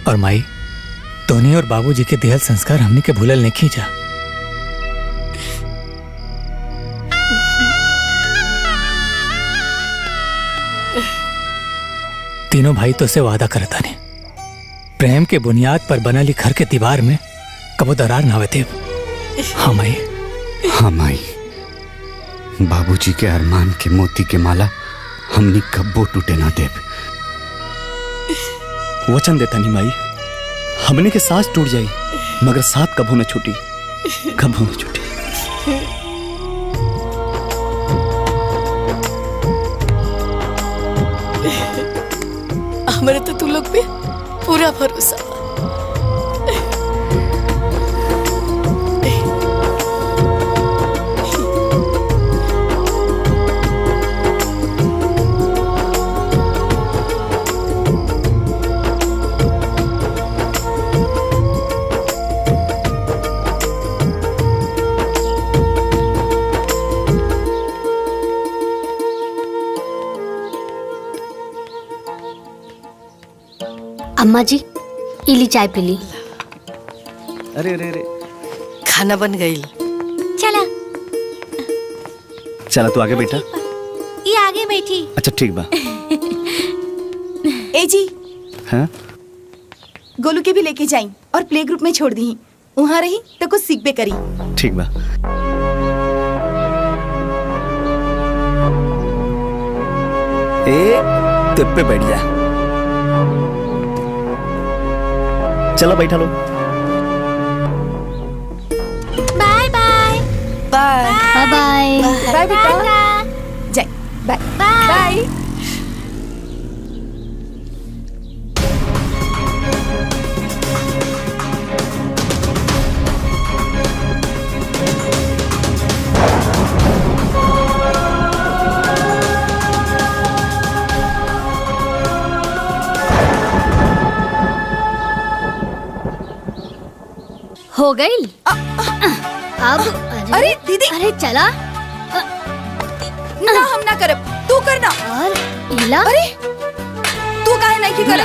और माई, तोनी और बाबूजी के दिहल संस्कार हमने के भूलल नहीं जा। तीनों भाई तो से वादा करता ने, प्रेम के बुनियाद पर बनली घर के दीवार में कबो दरार ना होते। हाँ माई। हाँ माई, बाबूजी के अरमान के मोती के माला हमनी कब्बो टूटे ना देव। वचन देता नहीं माई, हमने के सांस टूट जाई मगर साथ कबो न छूटी, कबो न छूटी। हमारे तो तू लोग पे पूरा भरोसा। अम्मा जी, इली चाय पी ली। अरे अरे अरे, खाना बन गई। चला चला तू आगे बैठा। ये आगे बैठी। अच्छा ठीक बा। ए जी, हाँ? गोलू के भी लेके जाई और प्ले ग्रुप में छोड़ दी, वहाँ रही तो कुछ सीख बे करी। ठीक बा। ए तो पे बैठ जा। चलो बैठा लो। Bye bye bye bye bye bye बेटा, जाए बाय बाय। हो गई अब। अरे दीदी, अरे चला ना हम ना करब, तू करना। और इला, अरे तू काहे नहीं की करा?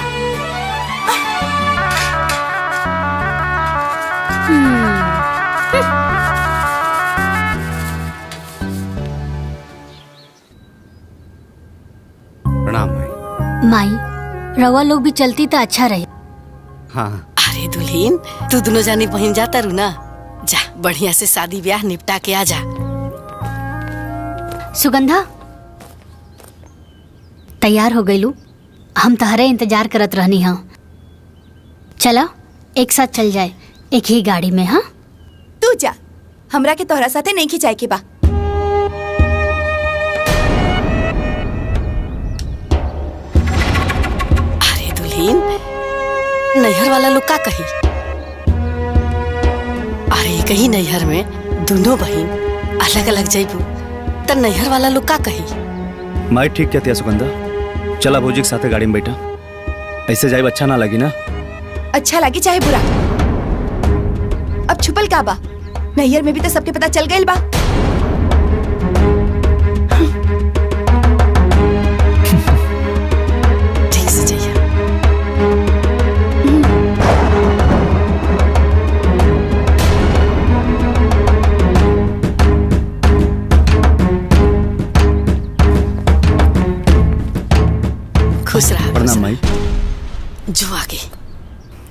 प्रणाम भाई। माई, रवा लोग भी चलती तो अच्छा रहे। हाँ। अरे दुल्हीन, तू दोनों जानी बहन जाता रू ना, जा बढ़िया से शादी ब्याह निपटा के आ जा। सुगंधा, तैयार हो गई लू, हम तहरे इंतजार करत रहनी। हाँ चला एक साथ चल जाए, एक ही गाड़ी में। हाँ तू जा, हमरा के तोहरा साथे नहीं खिंचाए के बा। अरे दुल्हीन, नैहर वाला लोग का कही? अरे कहीं नैहर में दोनों बहन अलग अलग जाइबू त नैहर वाला लोग का कही? माई ठीक कहती है सुगंधा, चला भौजी के साथे गाड़ी में बैठा। ऐसे जाए अच्छा ना लगी ना। अच्छा लगी चाहे बुरा, अब छुपल का बा? नैहर में भी तो सबके पता चल गइल बा। ठीक से जाइए। खुश रहा। प्रणाम माई। जो आगे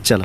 चलो।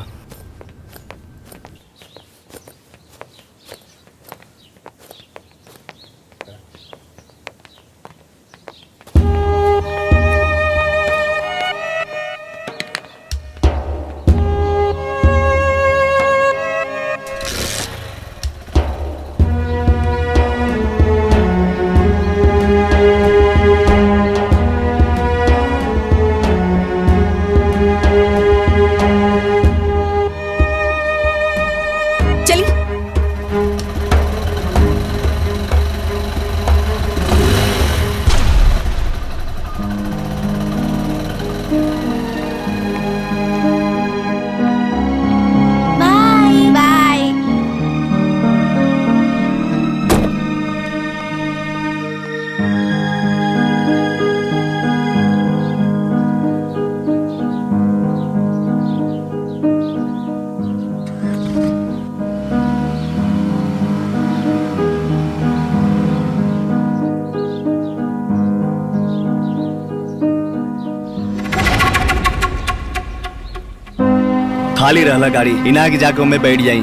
खाली रहला गाड़ी इना के जाके उनमें बैठ जाई।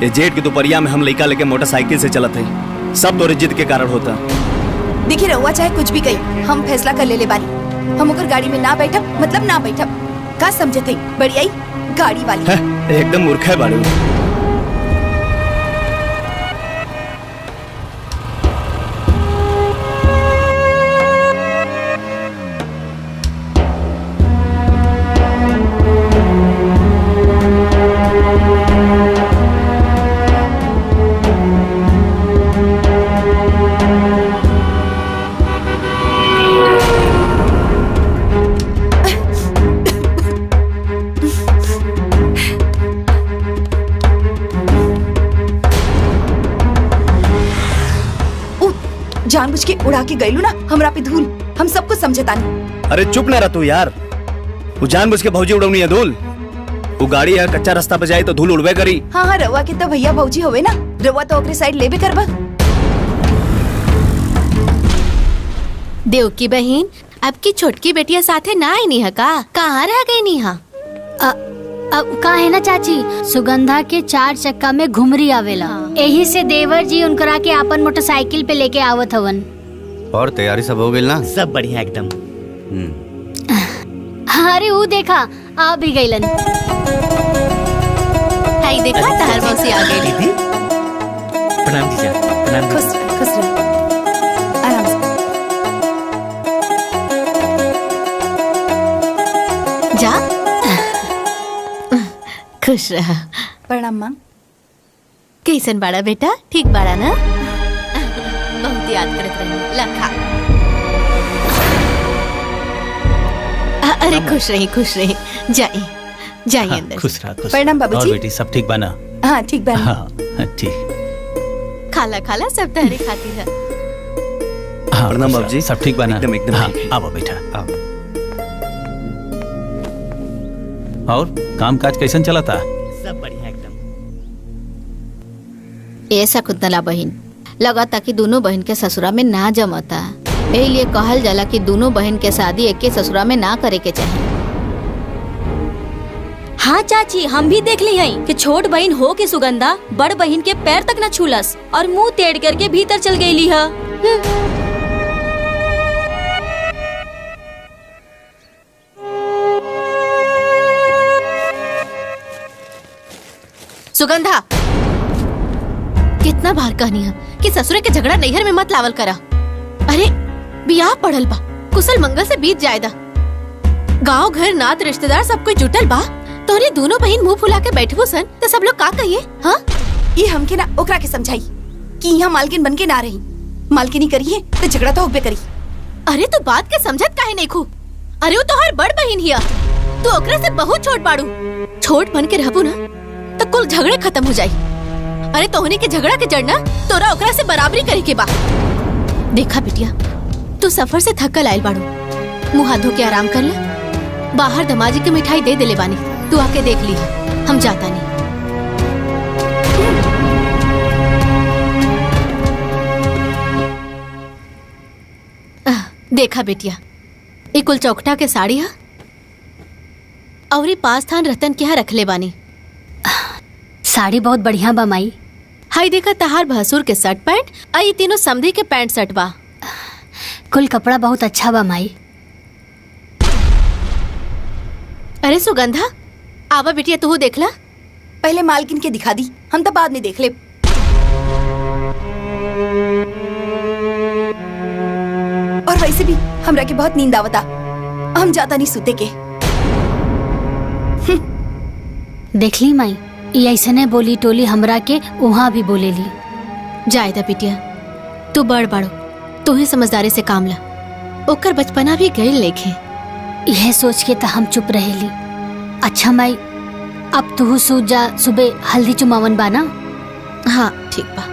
ये जेठ की दोपहरिया में हम लड़का लेके मोटरसाइकिल से चलत है, सब तोरे जिद के कारण होता। देखिए रहुआ चाहे कुछ भी कही, हम फैसला कर ले बानी। हम ओकर गाड़ी में ना बैठब मतलब ना बैठब। का समझते बड़ी आई गाड़ी वाली एकदम मूर्ख है बाड़ू। जानबूझ के उड़ा के गईलू ना हमरा पे धूल। हम सब कुछ समझतानी। अरे चुप ना रह तू यार। वो जानबूझ के भौजी उड़वनी है धूल। वो गाड़ी है कच्चा रास्ता पे जाए तो धूल उड़वे करी। हाँ हाँ रवा के तो भैया भौजी होवे ना, रवा तो ओकरे साइड लेबे करबा। देव की बहन अब की छोटकी बेटिया साथे ना आई नी है का? कहाँ रह गई नी हा? अब का है ना चाची, सुगंधा के 4 चक्का में घुमरी आवेला। यही से देवर जी उनकरा के आपन मोटरसाइकिल पे लेके आवत हवन। और तैयारी सब हो गई ना? सब बढ़िया एकदम। अरे वो देखा आ भी गईलन। हाय देखा तहर मौसी आ गई। दीदी प्रणाम जीजा। प्रणाम। खुश खुश रह। आराम से जा। खुश रहा। प्रणाम माँ। कैसन बाड़ा बेटा? ठीक बाड़ा ना? बहुत याद करत रही लखा। अरे खुश रही जाइए अंदर। खुश रहा। प्रणाम बाबूजी। और बेटी सब ठीक बना? हाँ ठीक बना। हाँ ठीक। खाला सब तहरे खाती है। हाँ प्रणाम बाबूजी। सब ठीक बना? एकदम हाँ, ठीक। आओ बेटा आओ। और काम काज कैसन चला था? सब बढ़िया एकदम। ऐसा कुतला बहन लगा था कि दोनों बहन के ससुरा में ना जमता। यही लिए कहल जाला कि दोनों बहन के शादी एक के ससुरा में ना करे के चाहिए। हाँ चाची, हम भी देख ली हैं कि छोट बहन हो के सुगंधा बड़ बहन के पैर तक न छूलस और मुंह टेढ़ करके भीतर चल गई है। सुगंधा कितना बार कहनी है कि ससुरे के झगड़ा नैहर में मत लावल करा। अरे बियाह पड़ल बा, कुशल मंगल से बीत जाएदा। गांव घर नात रिश्तेदार सब कोई जुटल बा, तोहरी दोनों बहन मुंह फुला के बैठबो सन तो सब लोग का कहिए? हाँ ये हमके ना ओकरा के समझाई कि यहाँ मालकिन बन के ना रही। मालकिनी करिए तो झगड़ा तो होबे करी। अरे तू बात के समझत काहे नहीं खू? अरे वो तोहर बड़ बहन हिया, तू ओकरा से बहुत छोट बाड़ू। छोट बन के रहबू ना तो कुल झगड़े खत्म हो जाई। अरे तोहनी के झगड़ा के जड़ना तोरा ओकरा से बराबरी करे के बा। देखा बिटिया, तू सफर से थकल आयल बाड़ू, मुँह हाथ धो के आराम कर ले। बाहर दमाजी के मिठाई दे देले बानी, तू आके देख ली। हम जाता नहीं। देखा बेटिया, ये कुल चौकटा के साड़ी है और ये पास थान रतन के यहाँ रख ले बानी। साड़ी बहुत बढ़िया बा माई। हाय देखा तहार भसुर के शर्ट पैंट और ये तीनों समधी के पैंट शर्ट बा। कुल कपड़ा बहुत अच्छा बा माई। अरे सुगंधा आवा बिटिया, तू देखला। पहले मालकिन के दिखा दी, हम तो बाद में देख ले। और वैसे भी हमरा के बहुत नींद आवता, हम जाता नहीं सुते के। देख ली माई, ये ऐसने बोली टोली हमरा के वहाँ भी बोलेली। जायदा बिटिया, तू बड़ बड़ो, तू ही समझदारी से काम ला। ओकर बचपना भी गई लेखे। यह सोच के तो हम चुप रहेली। अच्छा माई, अब तू सूझ जा, सुबह हल्दी चुमावन बाना। हाँ ठीक बा।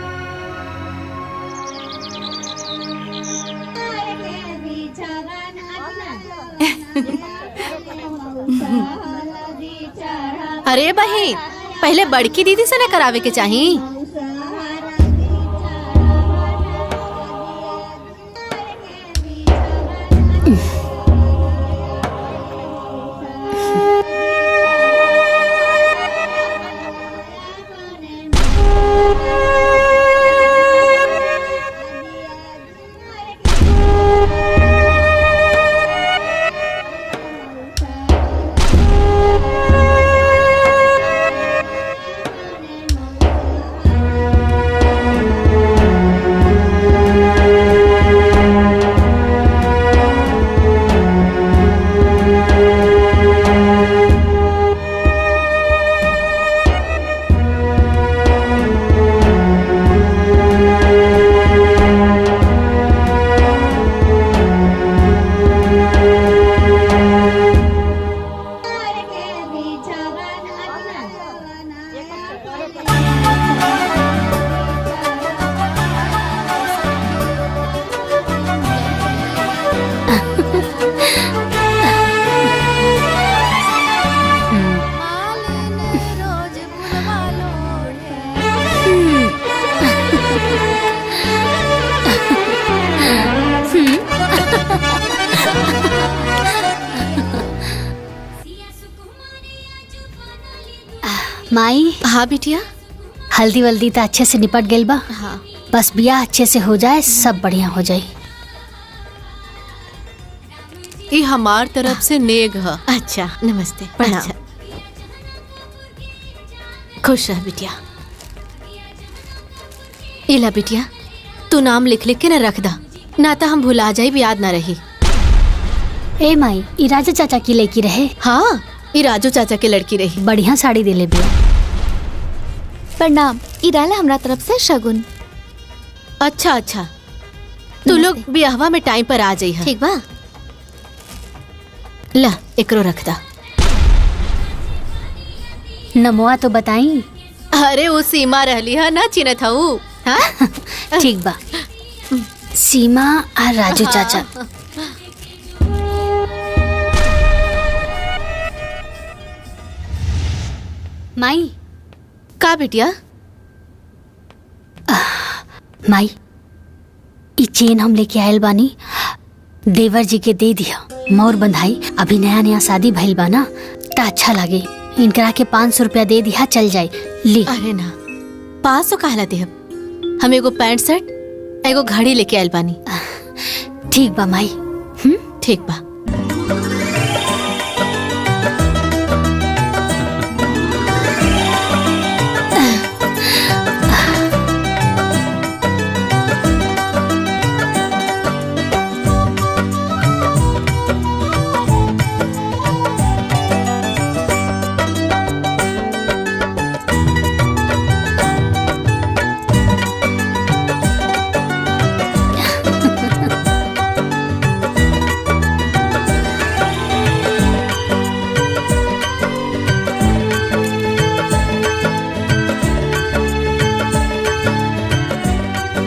अरे बहन, पहले बड़की दीदी से न करावे के चाहिए। माई। हाँ बिटिया। हल्दी वल्दी तो अच्छे से निपट गई बा। हाँ। बस बियाह अच्छे से हो जाए, सब बढ़िया हो जाए। ये हमार तरफ से नेग है। अच्छा नमस्ते। प्रणाम। अच्छा। खुश रह बिटिया। इला बिटिया, तू नाम लिख लिख के न रख दा, ना तो हम भुला जाए, याद ना रही। ए माई, ई राजा चाचा की लड़की रहे। हाँ, ई राजू चाचा की लड़की रही। बढ़िया साड़ी दे ले बिया। प्रणाम। इराला हमरा तरफ से शगुन। अच्छा अच्छा, तू लोग ब्याहवा में टाइम पर आ जाइए। ठीक बा। ला एकरो रख दा। नमोआ तो बताई। अरे वो सीमा रहली है ना, चिन्हत हूँ। हाँ? ठीक बा। सीमा और राजू चाचा। माई। का बिटिया? माई, ई चेन हम लेके आयल बानी, देवर जी के दे दिया। मोर बंधाई, अभी नया नया शादी भइल बा ना, त अच्छा लगे। इनकरा के 500 रुपया दे दिया, चल जाए। ली। अरे ना, 500 कहला देहब। हम एगो पैंट शर्ट, एगो घड़ी लेके आयल बानी। ठीक बा माई। ठीक बा।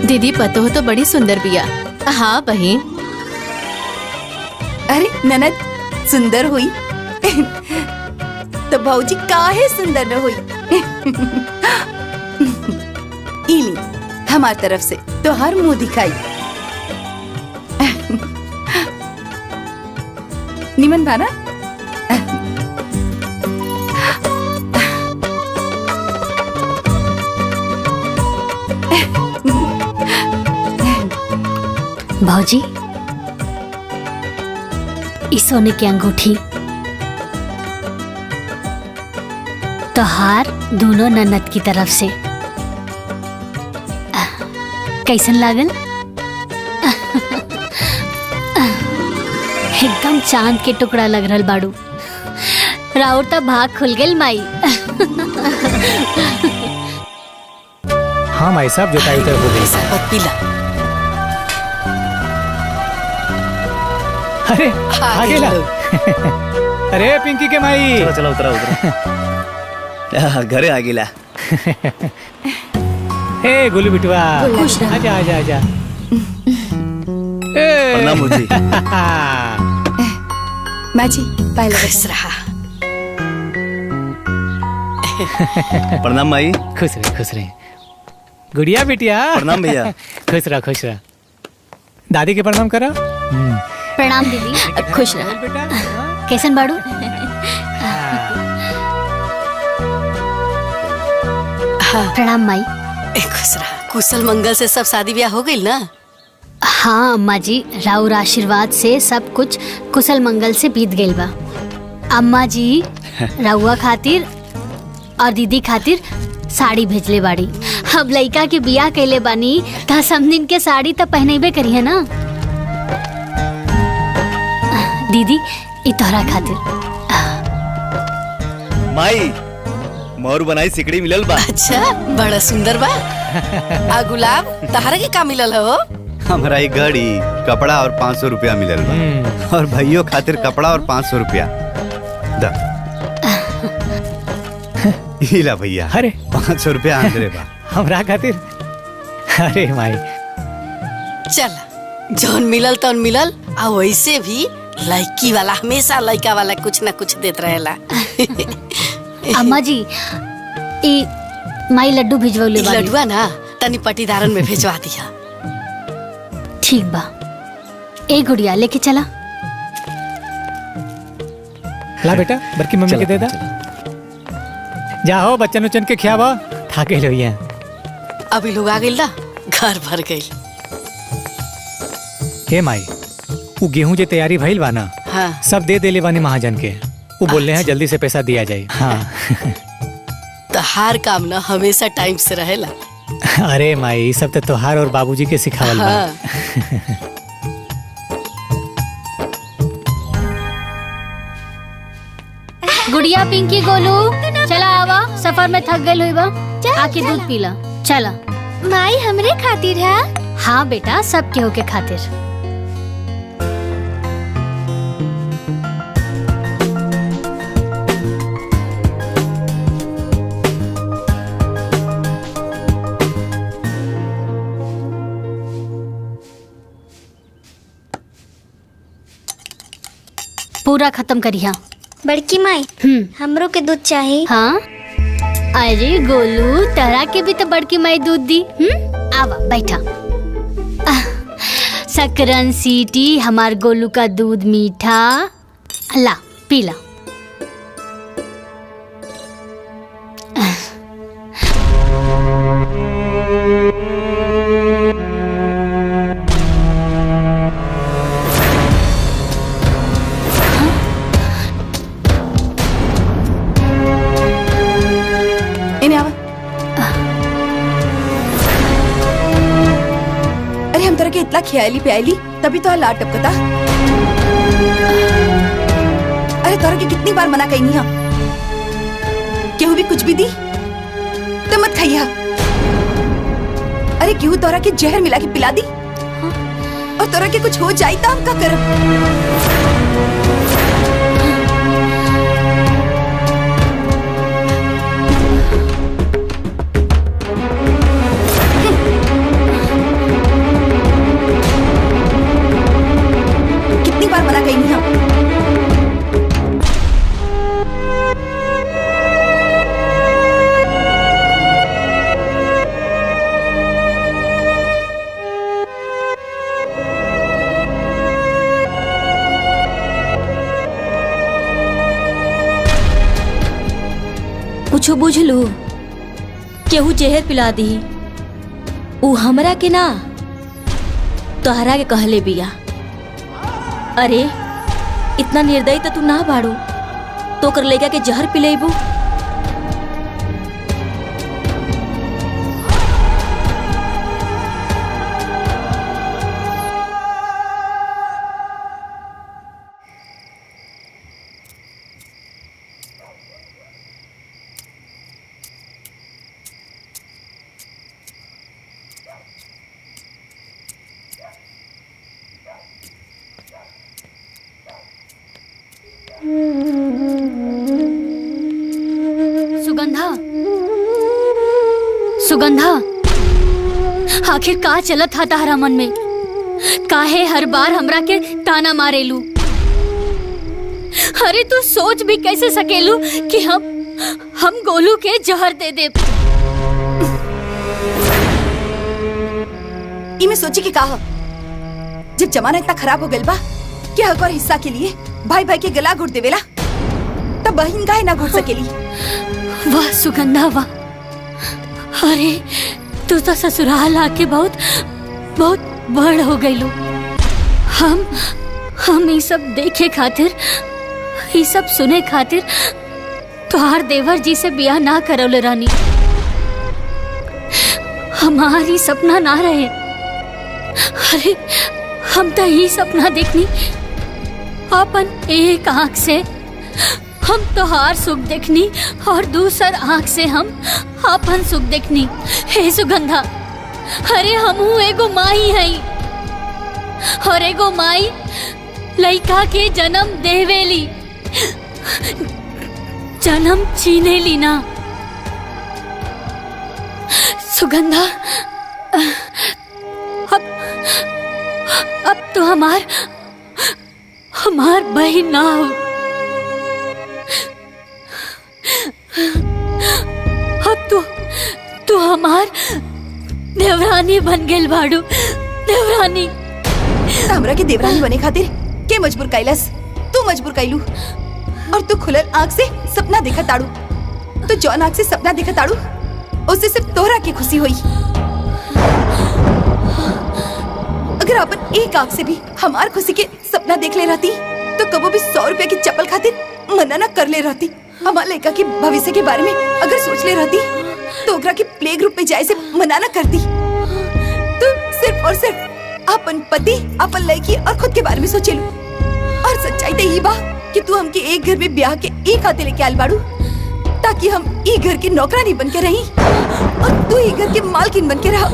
दीदी पतो हो तो बड़ी सुंदर बिया। हाँ बहन। अरे ननद सुंदर हुई तो भौजी काहे सुंदर न हुई। इली हमार तरफ से तो हर मुंह दिखाई। निमन बाना। भौजी, इस सोने की अंगूठी तोहार दोनों ननद की तरफ से। कैसन लागल? एकदम चांद के टुकड़ा लग रहल बाड़ू। राउर त भाग खुल गेल माई। हाँ माई साहब, जोताई उतर हो गई। पीला। अरे आ गेला। अरे पिंकी के माई। चलो चलो उतरा उतरा। घरे आ गेला। ए गुल्लू बिटवा, आजा आजा आजा। प्रणाम जी। माँ जी पहले बस रहा। प्रणाम माई। खुश रहे खुश रहे। गुड़िया बिटिया। प्रणाम भैया। खुश रहा खुश रहा। दादी के प्रणाम करा। प्रणाम दीदी। खुश रह। कैसन बाड़ू? प्रणाम माई। खुश रहा। कुशल मंगल से सब शादी ब्याह हो गई ना? हाँ अम्मा जी, राउर आशीर्वाद से सब कुछ कुशल मंगल से बीत गइल बा। अम्मा जी राउआ खातिर और दीदी खातिर साड़ी भेजले बाड़ी। अब लइका के बियाह कैले बानी त समदिन के साड़ी त पहनेबे करी है ना। दीदी ई तोहरा खातिर। माई मोर बनाई सिकड़ी मिलल बा। अच्छा, बड़ा सुंदर बा। आ गुलाब तहरा के का मिलल हो? हमारा एक घड़ी, कपड़ा और 500 रुपया मिलल बा। और भाइयों खातिर कपड़ा और 500 रुपया। दा हिला भैया। अरे 500 रुपया अंदरे बा। हमरा खातिर। अरे माई चल, जौन मिलल तौन मिलल। आ वैसे भी लड़की वाला हमेशा लड़का वाला कुछ न कुछ देत रहेला। अम्मा जी ई माई लड्डू भिजवले बाड़ी। लड्डुआ ना तनी पटीदारन में भेजवा दिया। ठीक बा। ए गुड़िया लेके चला। ला बेटा, बड़की मम्मी के दे दा। जाओ बच्चन उच्चन के खियावा थाके लोइया। अभी लोग आ गइल ना, घर भर गइल। हे माई, वो गेहूं जे तैयारी भइल बा ना, हाँ। सब दे देले बानी महाजन के। वो बोल रहे हैं जल्दी से पैसा दिया जाए। हाँ। तो हर काम ना हमेशा टाइम से रहेला। अरे माई, सब तो तोहार और बाबूजी के सिखावल बा। हाँ। गुड़िया पिंकी गोलू चला आवा, सफर में थक गई हुई बा, आके दूध पीला। चला माई हमरे खातिर है। हाँ बेटा, सब केहू के खातिर। पूरा खत्म करिया। बड़की माई हमरो के दूध चाहिए। हाँ अरे गोलू, तरा के भी तो बड़की माई दूध दी। आवा बैठा। सकरन सीटी, हमार गोलू का दूध मीठा। ला पीला। अरे हम तरह के इतना खियाली प्याली तभी तो लाट टपकता। अरे तरह के कितनी बार मना कही नहीं, केहू भी कुछ भी दी तो मत खाइया। अरे केहू तोरा के जहर मिला के पिला दी और तोरा के कुछ हो जाए तो हम का करब? कितनी बार मना कही नहीं। कुछ बुझ लू, केहू जहर पिला दी, ऊ हमरा के ना तोहरा के कहले बिया। अरे इतना निर्दयी तो तू ना बाड़ू, तो कर लेगा के जहर पिलेबू। सुगंधा, सुगंधा, आखिर का चलत था तारा मन में? काहे हर बार हमरा के ताना मारेलू? अरे तू सोच भी कैसे सकेलू कि हम गोलू के जहर दे दे? इमे सोची कि कहा जब जमाना इतना खराब हो गइल बा कि हक और हिस्सा के लिए भाई भाई के गला घोट देवेला, तब बहन काहे ना घोट सकेली? वाह सुगंधा वाह। अरे तू तो ससुराल आके बहुत बहुत बड़ हो गईलू। हम ये सब देखे खातिर, ये सब सुने खातिर तोहार देवर जी से ब्याह ना करौले रानी। हमारी सपना ना रहे। अरे हम तो यही सपना देखनी, अपन एक आँख से हम तोहार सुख देखनी और दूसर आँख से हम अपन सुख देखनी। हे सुगंधा, अरे हमहू एगो माई है और एगो माई लइका के जन्म देवेली, जन्म छीनेली ना। सुगंधा, अब तो हमार बहन ना हो, अब तू हमार देवरानी बन गेल बाड़ू। देवरानी हमरा के देवरानी बने खातिर के मजबूर कैलस? तू मजबूर कैलू और तू खुलल आँख से सपना देखा ताड़ू। तो जौन आँख से सपना देखा ताड़ू उससे सिर्फ तोहरा की खुशी हुई। अगर अपन एक आँख से भी हमार खुशी के सपना देख ले रहती तो कबो भी 100 रुपया की चप्पल खातिर मना ना कर ले रहती। हमार लड़का के भविष्य के बारे में अगर सोच ले रहती तो ओकरा के प्ले ग्रुप में जाए से मना ना करती। तो सिर्फ और सिर्फ अपन पति, अपन लड़की और खुद के बारे में सोचेलू। और सच्चाई तो ये बा कि तू हमके एक घर में ब्याह के एक हाथे लेके आल बाड़ू ताकि हम ई घर के नौकरानी बन के रही और तू ई घर के मालकिन बन के रहा।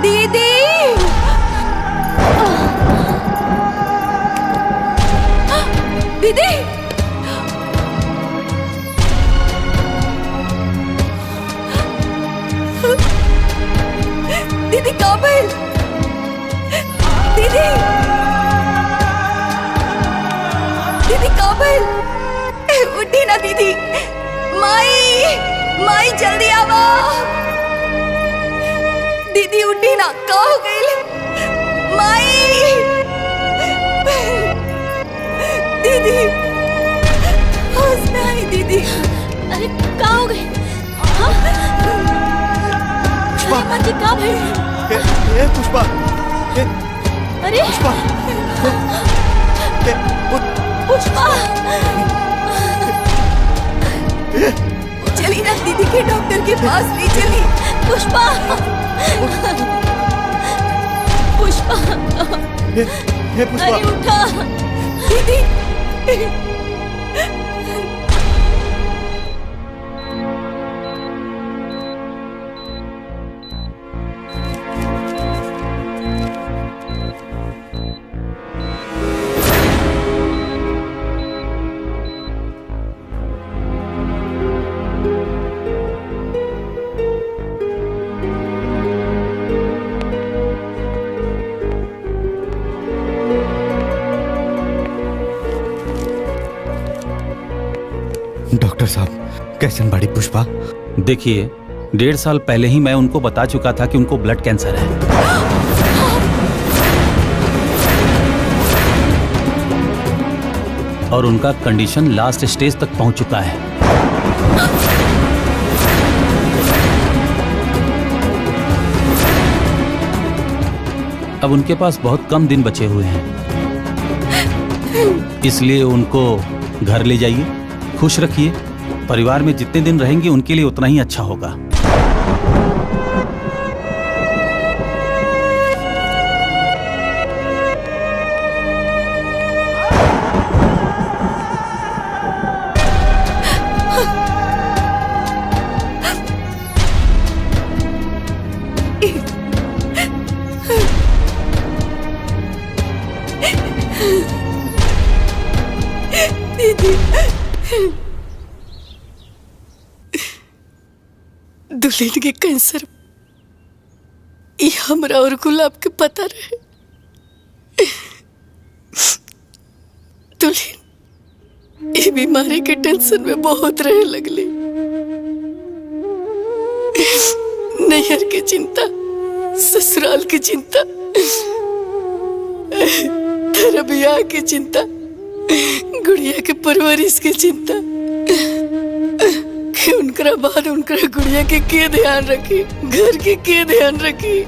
दीदी दीदी दीदी काबिल दीदी दीदी काबिल उठी ना दीदी। माई माई जल्दी आवा। दीदी उठी ना, का हो गई? माई दीदी होश में आई दीदी। अरे का हो गई? पुष्पा जी का भाई? ए पुष्पा, अरे पुष्पा, पुष्पा चली ना दीदी के डॉक्टर के पास ले चली। पुष्पा पुष्पा पुष्पा अरे उठा दीदी। डॉक्टर साहब कैसन बड़ी पुष्पा? देखिए 1.5 साल पहले ही मैं उनको बता चुका था कि उनको ब्लड कैंसर है। और उनका कंडीशन लास्ट स्टेज तक पहुंच चुका है। अब उनके पास बहुत कम दिन बचे हुए हैं, इसलिए उनको घर ले जाइए, खुश रखिए। परिवार में जितने दिन रहेंगे उनके लिए उतना ही अच्छा होगा। दुल्हन के कैंसर ये हमरा और गुलाब के पता रहे। दुल्हन ये बीमारी के टेंशन में बहुत रहे लगली। नैहर की चिंता, ससुराल की चिंता, तेरा ब्याह की चिंता, गुड़िया के परवरिश की चिंता कि उनका बाद उनका गुड़िया के ध्यान रखी, घर के ध्यान रखी।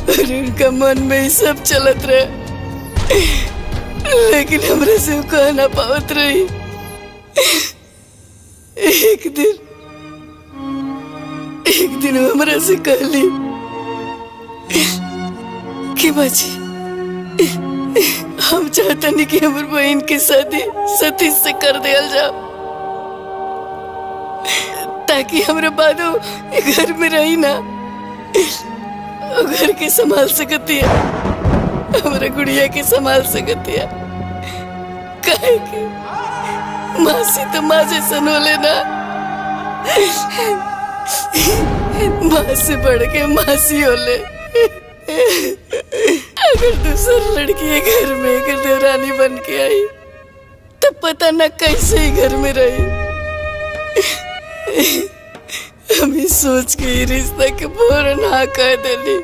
और उनका मन में ही सब चलत रहे, लेकिन हमरे से वो कह ना पावत रही। एक दिन हमरा से कहली कि बाजी हम चाहते नहीं कि हमारी बहन की शादी सतीश से कर दिया जाओ, ताकि हमारे बादो घर में रही ना, घर के संभाल सकती है, हमारे गुड़िया के संभाल सकती है। काहे कि माँ से तो माँ जैसन हो लेना। माँ से बढ़ के मासी होले। अगर दूसर लड़की ये घर में एक देवरानी बन के आई तो पता न कैसे ही घर में रही। हम ही सोच के ही रिश्ता के फौरन हाँ कह देली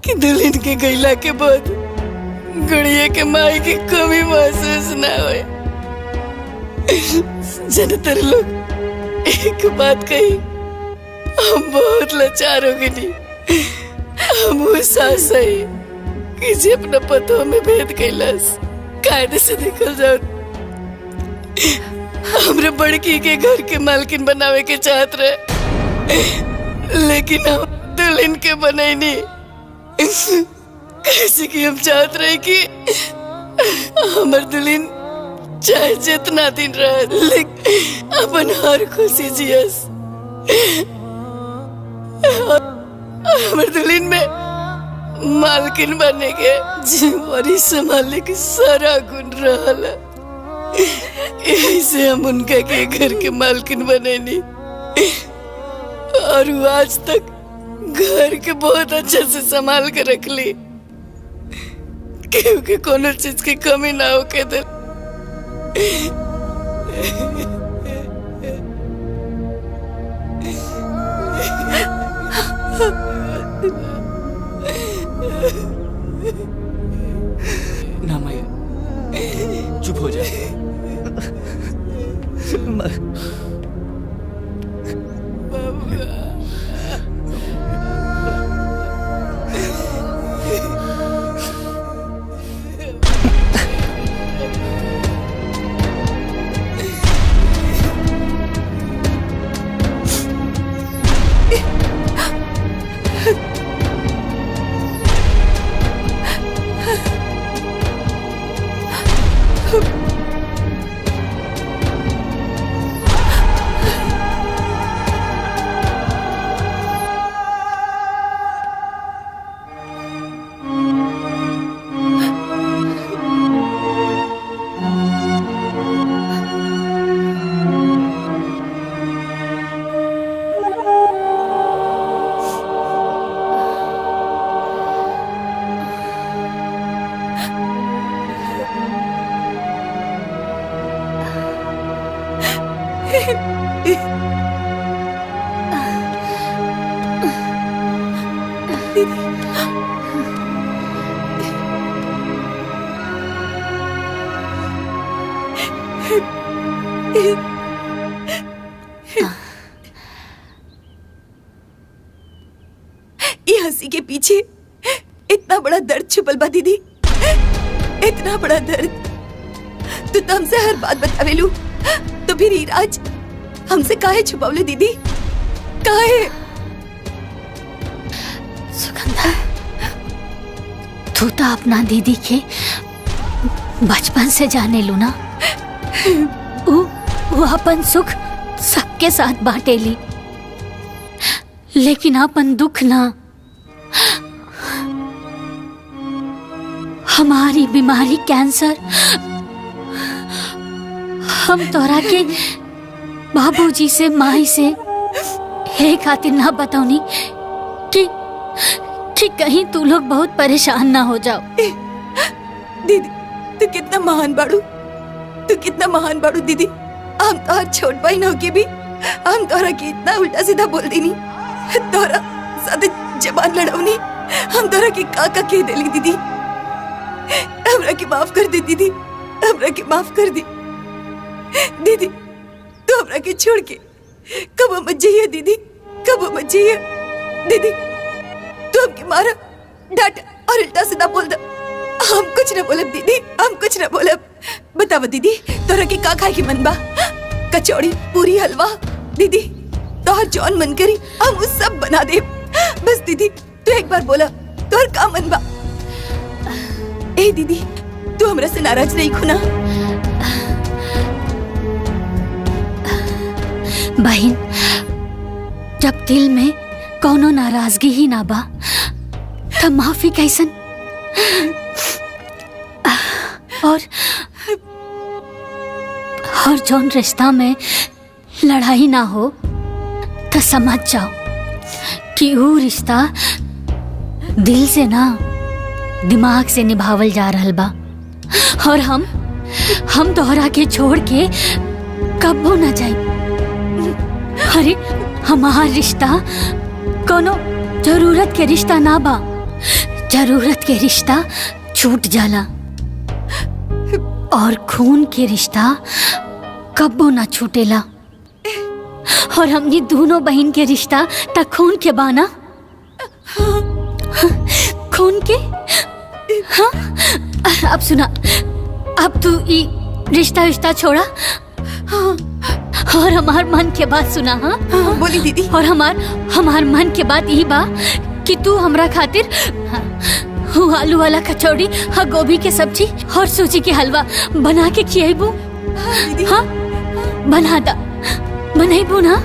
कि दुल्हन के गैला के बाद गुड़िया के माई की कमी महसूस ना होए। ज्यादातर लोग एक बात कही, हम बहुत लाचार हो गई। हम वो सास है कि जे अपना पतों में भेद कैलास कायदे से निकल जाओ। हमरे बड़की के घर के मालकिन बनावे के चाहत रहे, लेकिन हम दुल्हन के बनैनी। कैसे कि हम चाहत रहे कि हमर दुल्हन चाहे जितना दिन रहे लेकिन अपन हर खुशी जियस। हमर दुल्हन में मालकिन बने के जिम्मेवारी संभालने की सारा गुण रहल। ऐसे हम उनका के घर के मालकिन बनेनी और वो आज तक घर के बहुत अच्छे से संभाल के रख ली, क्योंकि कोनो चीज की कमी ना हो के दे। ना मैया चुप हो जा। ये हंसी के पीछे इतना बड़ा दर्द छुपल बा दीदी, इतना बड़ा दर्द। तू तो हमसे हर बात बतावेलू, तो फिर ईराज हमसे काहे छुपावले दीदी, काहे? सुगंधा, तू तो अपना दीदी के बचपन से जाने लू ना। वो अपन सुख सबके साथ बांटेली, लेकिन अपन दुख ना। हमारी बीमारी कैंसर हम तोरा के बाबूजी से माई से हे खातिर ना बताऊनी कि कहीं तू लोग बहुत परेशान ना हो जाओ। दीदी तू कितना महान बाड़ू, तू कितना महान बाड़ू दीदी। हम तो छोट बहन हो के भी हम तोरा के इतना उल्टा सीधा बोल देनी, तोरा साथ जबान लड़वनी, हम तोरा के काका कह देली दीदी। हमरा के माफ कर दे दीदी, हमरा के माफ कर दे दीदी। तू हमरा के छोड़ के कब मत जाइए दीदी, कब मत जाइए दीदी। तू हमके मारा, डांटा और उल्टा सीधा बोल दे। हम कुछ न बोलब दीदी, हम कुछ न बोलब। बतावा दीदी, तोरा के का खाए की मन बा? कचौड़ी, पूरी, हलवा दीदी, तोहर जौन मन करी हम उस सब बना दे। बस दीदी तू एक बार बोला तोहर का मन बा। ए दीदी तू हमरा से नाराज नहीं खुना? बहन, जब दिल में कोनो नाराजगी ही ना बा तब माफी कैसन? और जौन रिश्ता में लड़ाई ना हो तो समझ जाओ कि वो रिश्ता दिल से ना दिमाग से निभावल जा रहल बा। और हम तोहरा के छोड़ के कब्बो ना जाई। अरे हमार रिश्ता कोनो जरूरत के रिश्ता ना बा। जरूरत के रिश्ता छूट जाला और खून के रिश्ता कब्बो ना छूटेला। और हमनी दोनों बहन के रिश्ता त खून के बाना। खून के हाँ? अब सुना, अब तू ई रिश्ता छोड़ा और हमार मन के बात सुना। हाँ बोली दीदी। और हमार मन के बात यही बा कि तू हमरा खातिर आलू वाला कचौड़ी और गोभी के सब्जी और सूजी के हलवा बना के खियाबू। हाँ बना दा, बनाइबू ना?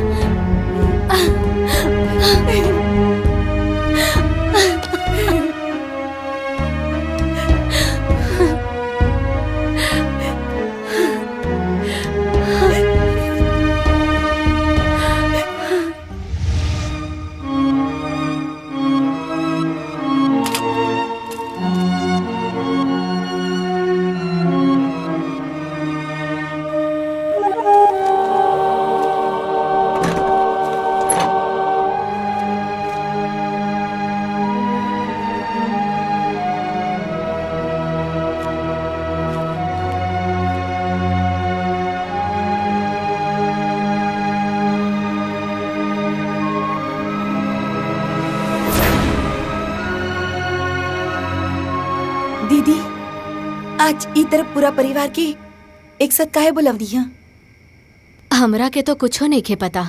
दीदी आज ई तरफ पूरा परिवार के एक साथ काहे बुलाव दिया? हमरा के तो कुछो नहीं खे पता।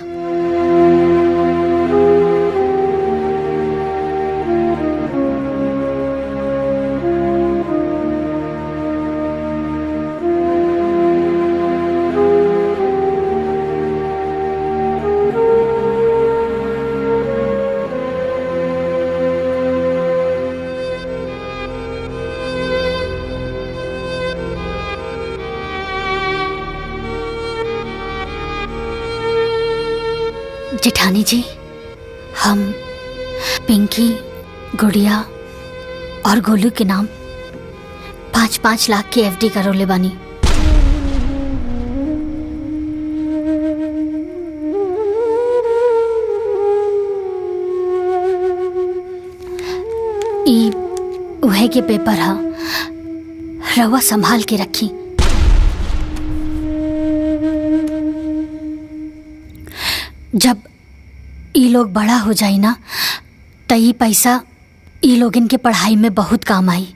जेठानी जी, हम पिंकी, गुड़िया और गोलू के नाम 5-5 लाख की एफडी करोले बानी। ई उहे के पेपर हा, रवा संभाल के रखी। जब ई लोग बड़ा हो जाई ना त ई पैसा ई लोग इनके पढ़ाई में बहुत काम आई।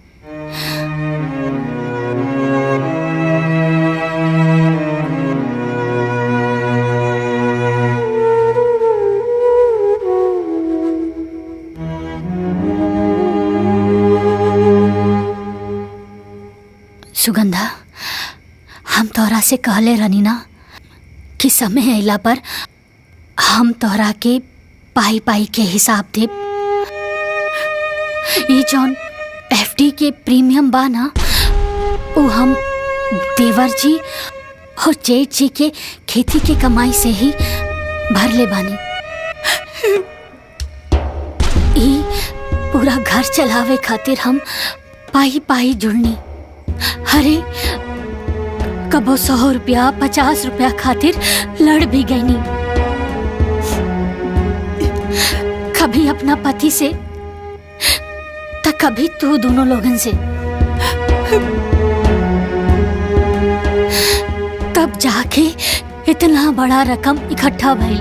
सुगंधा, हम तोहरा से कहले रहनी ना कि समय अइला पर हम तोहरा के पाई पाई के हिसाब दे। ये जौन एफडी के प्रीमियम बा ना, वो हम देवर जी और जेठ जी के खेती के कमाई से ही भर ले बानी। ई पूरा घर चलावे खातिर हम पाई पाई जुड़नी। अरे कबो 100 रुपया 50 रुपया खातिर लड़ भी गई नी। कभी अपना पति से तो कभी तू दोनों लोगन से। तब जाके इतना बड़ा रकम इकट्ठा भइल।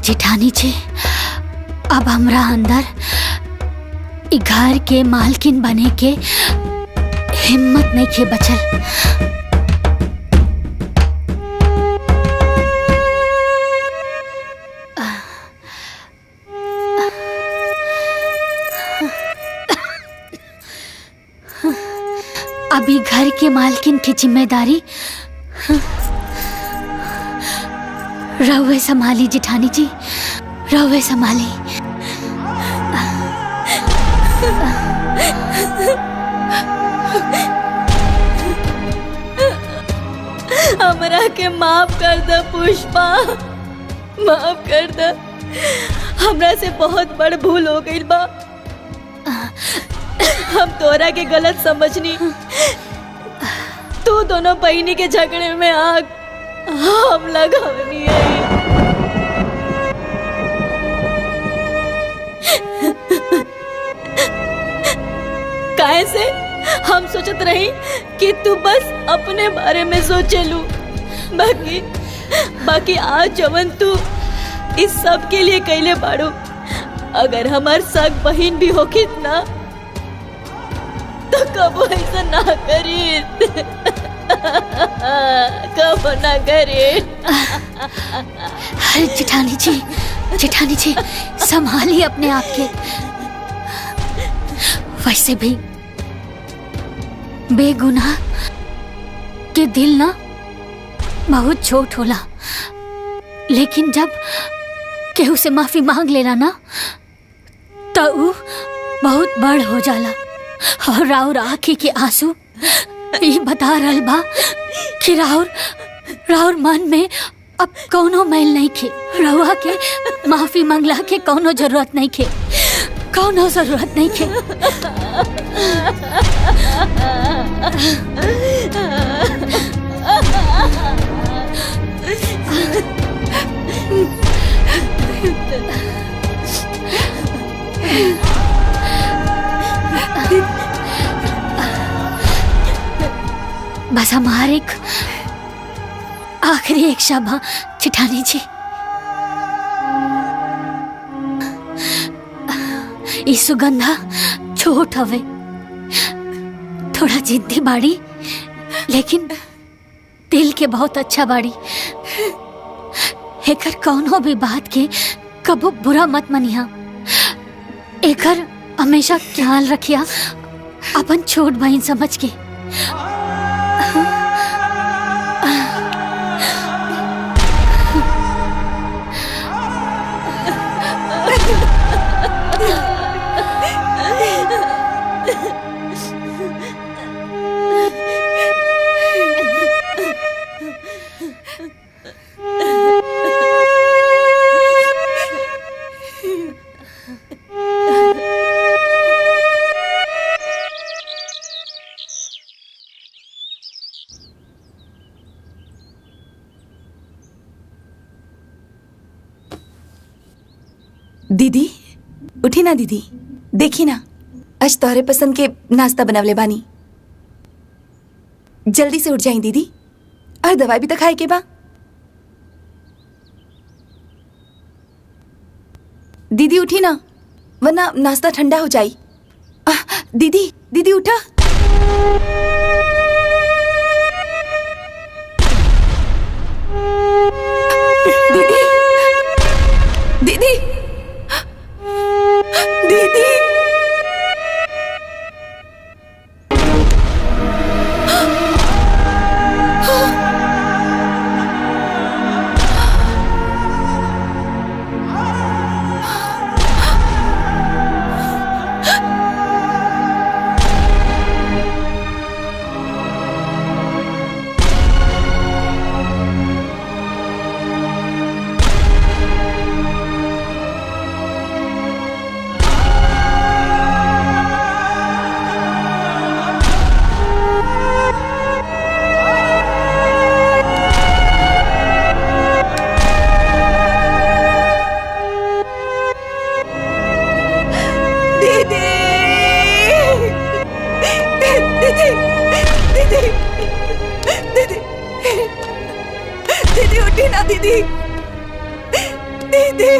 जेठानी जी, अब हमरा अंदर इ घर के मालकिन बने के हिम्मत नहीं के बचल। अभी घर के मालकिन की जिम्मेदारी रहुए संभाली जिठानी जी, रहुए संभाली। हमरा के माफ कर दे पुष्पा, माफ कर दे। हमरा से बहुत बड़ भूल हो गई बा। हम तोरा के गलत समझनी। तू दोनों बहनी के झगड़े में आग हम लगावनी है। कैसे हम सोचत रही कि तू बस अपने बारे में सोचेलू, बाकी आज जवन तू इस सब के लिए कैले बाड़ू। अगर हमार सग बहन भी होखी ना तो कबो ऐसा ना करी, कबो ना करी। जेठानी जी, जेठानी जी संभालिए अपने आप के। वैसे भी बेगुनाह के दिल ना बहुत छोट होला, लेकिन जब केहू से माफी मांग लेला ना तो ऊ बहुत बड़ हो जाला। और राउर आँखी के आंसू ये बता रहल बा कि राउर मन में अब कौनो मैल नहीं खे। रहुआ के माफी मांगला के कौनो जरूरत नहीं खे, कौनो जरूरत नहीं खे। बस हमारे आखिरी एक शब्द जेठानी जी, ई सुगंधा छोट हवे, थोड़ा जिद्दी बाड़ी, लेकिन दिल के बहुत अच्छा बाड़ी। एकर कौनो भी बात के कबो बुरा मत मनिया। एकर हमेशा ख्याल रखिया अपन छोट बहन समझ के। दीदी उठी ना दीदी, देखी ना आज तोहरे पसंद के नाश्ता बनवले बानी। जल्दी से उठ जाई दीदी, और दवाई भी तो खाए के बा। दीदी उठी ना, वरना नाश्ता ठंडा हो जाई। दीदी दीदी उठा। दीदी दीदी दीदी दीदी उठी ना दीदी, दीदी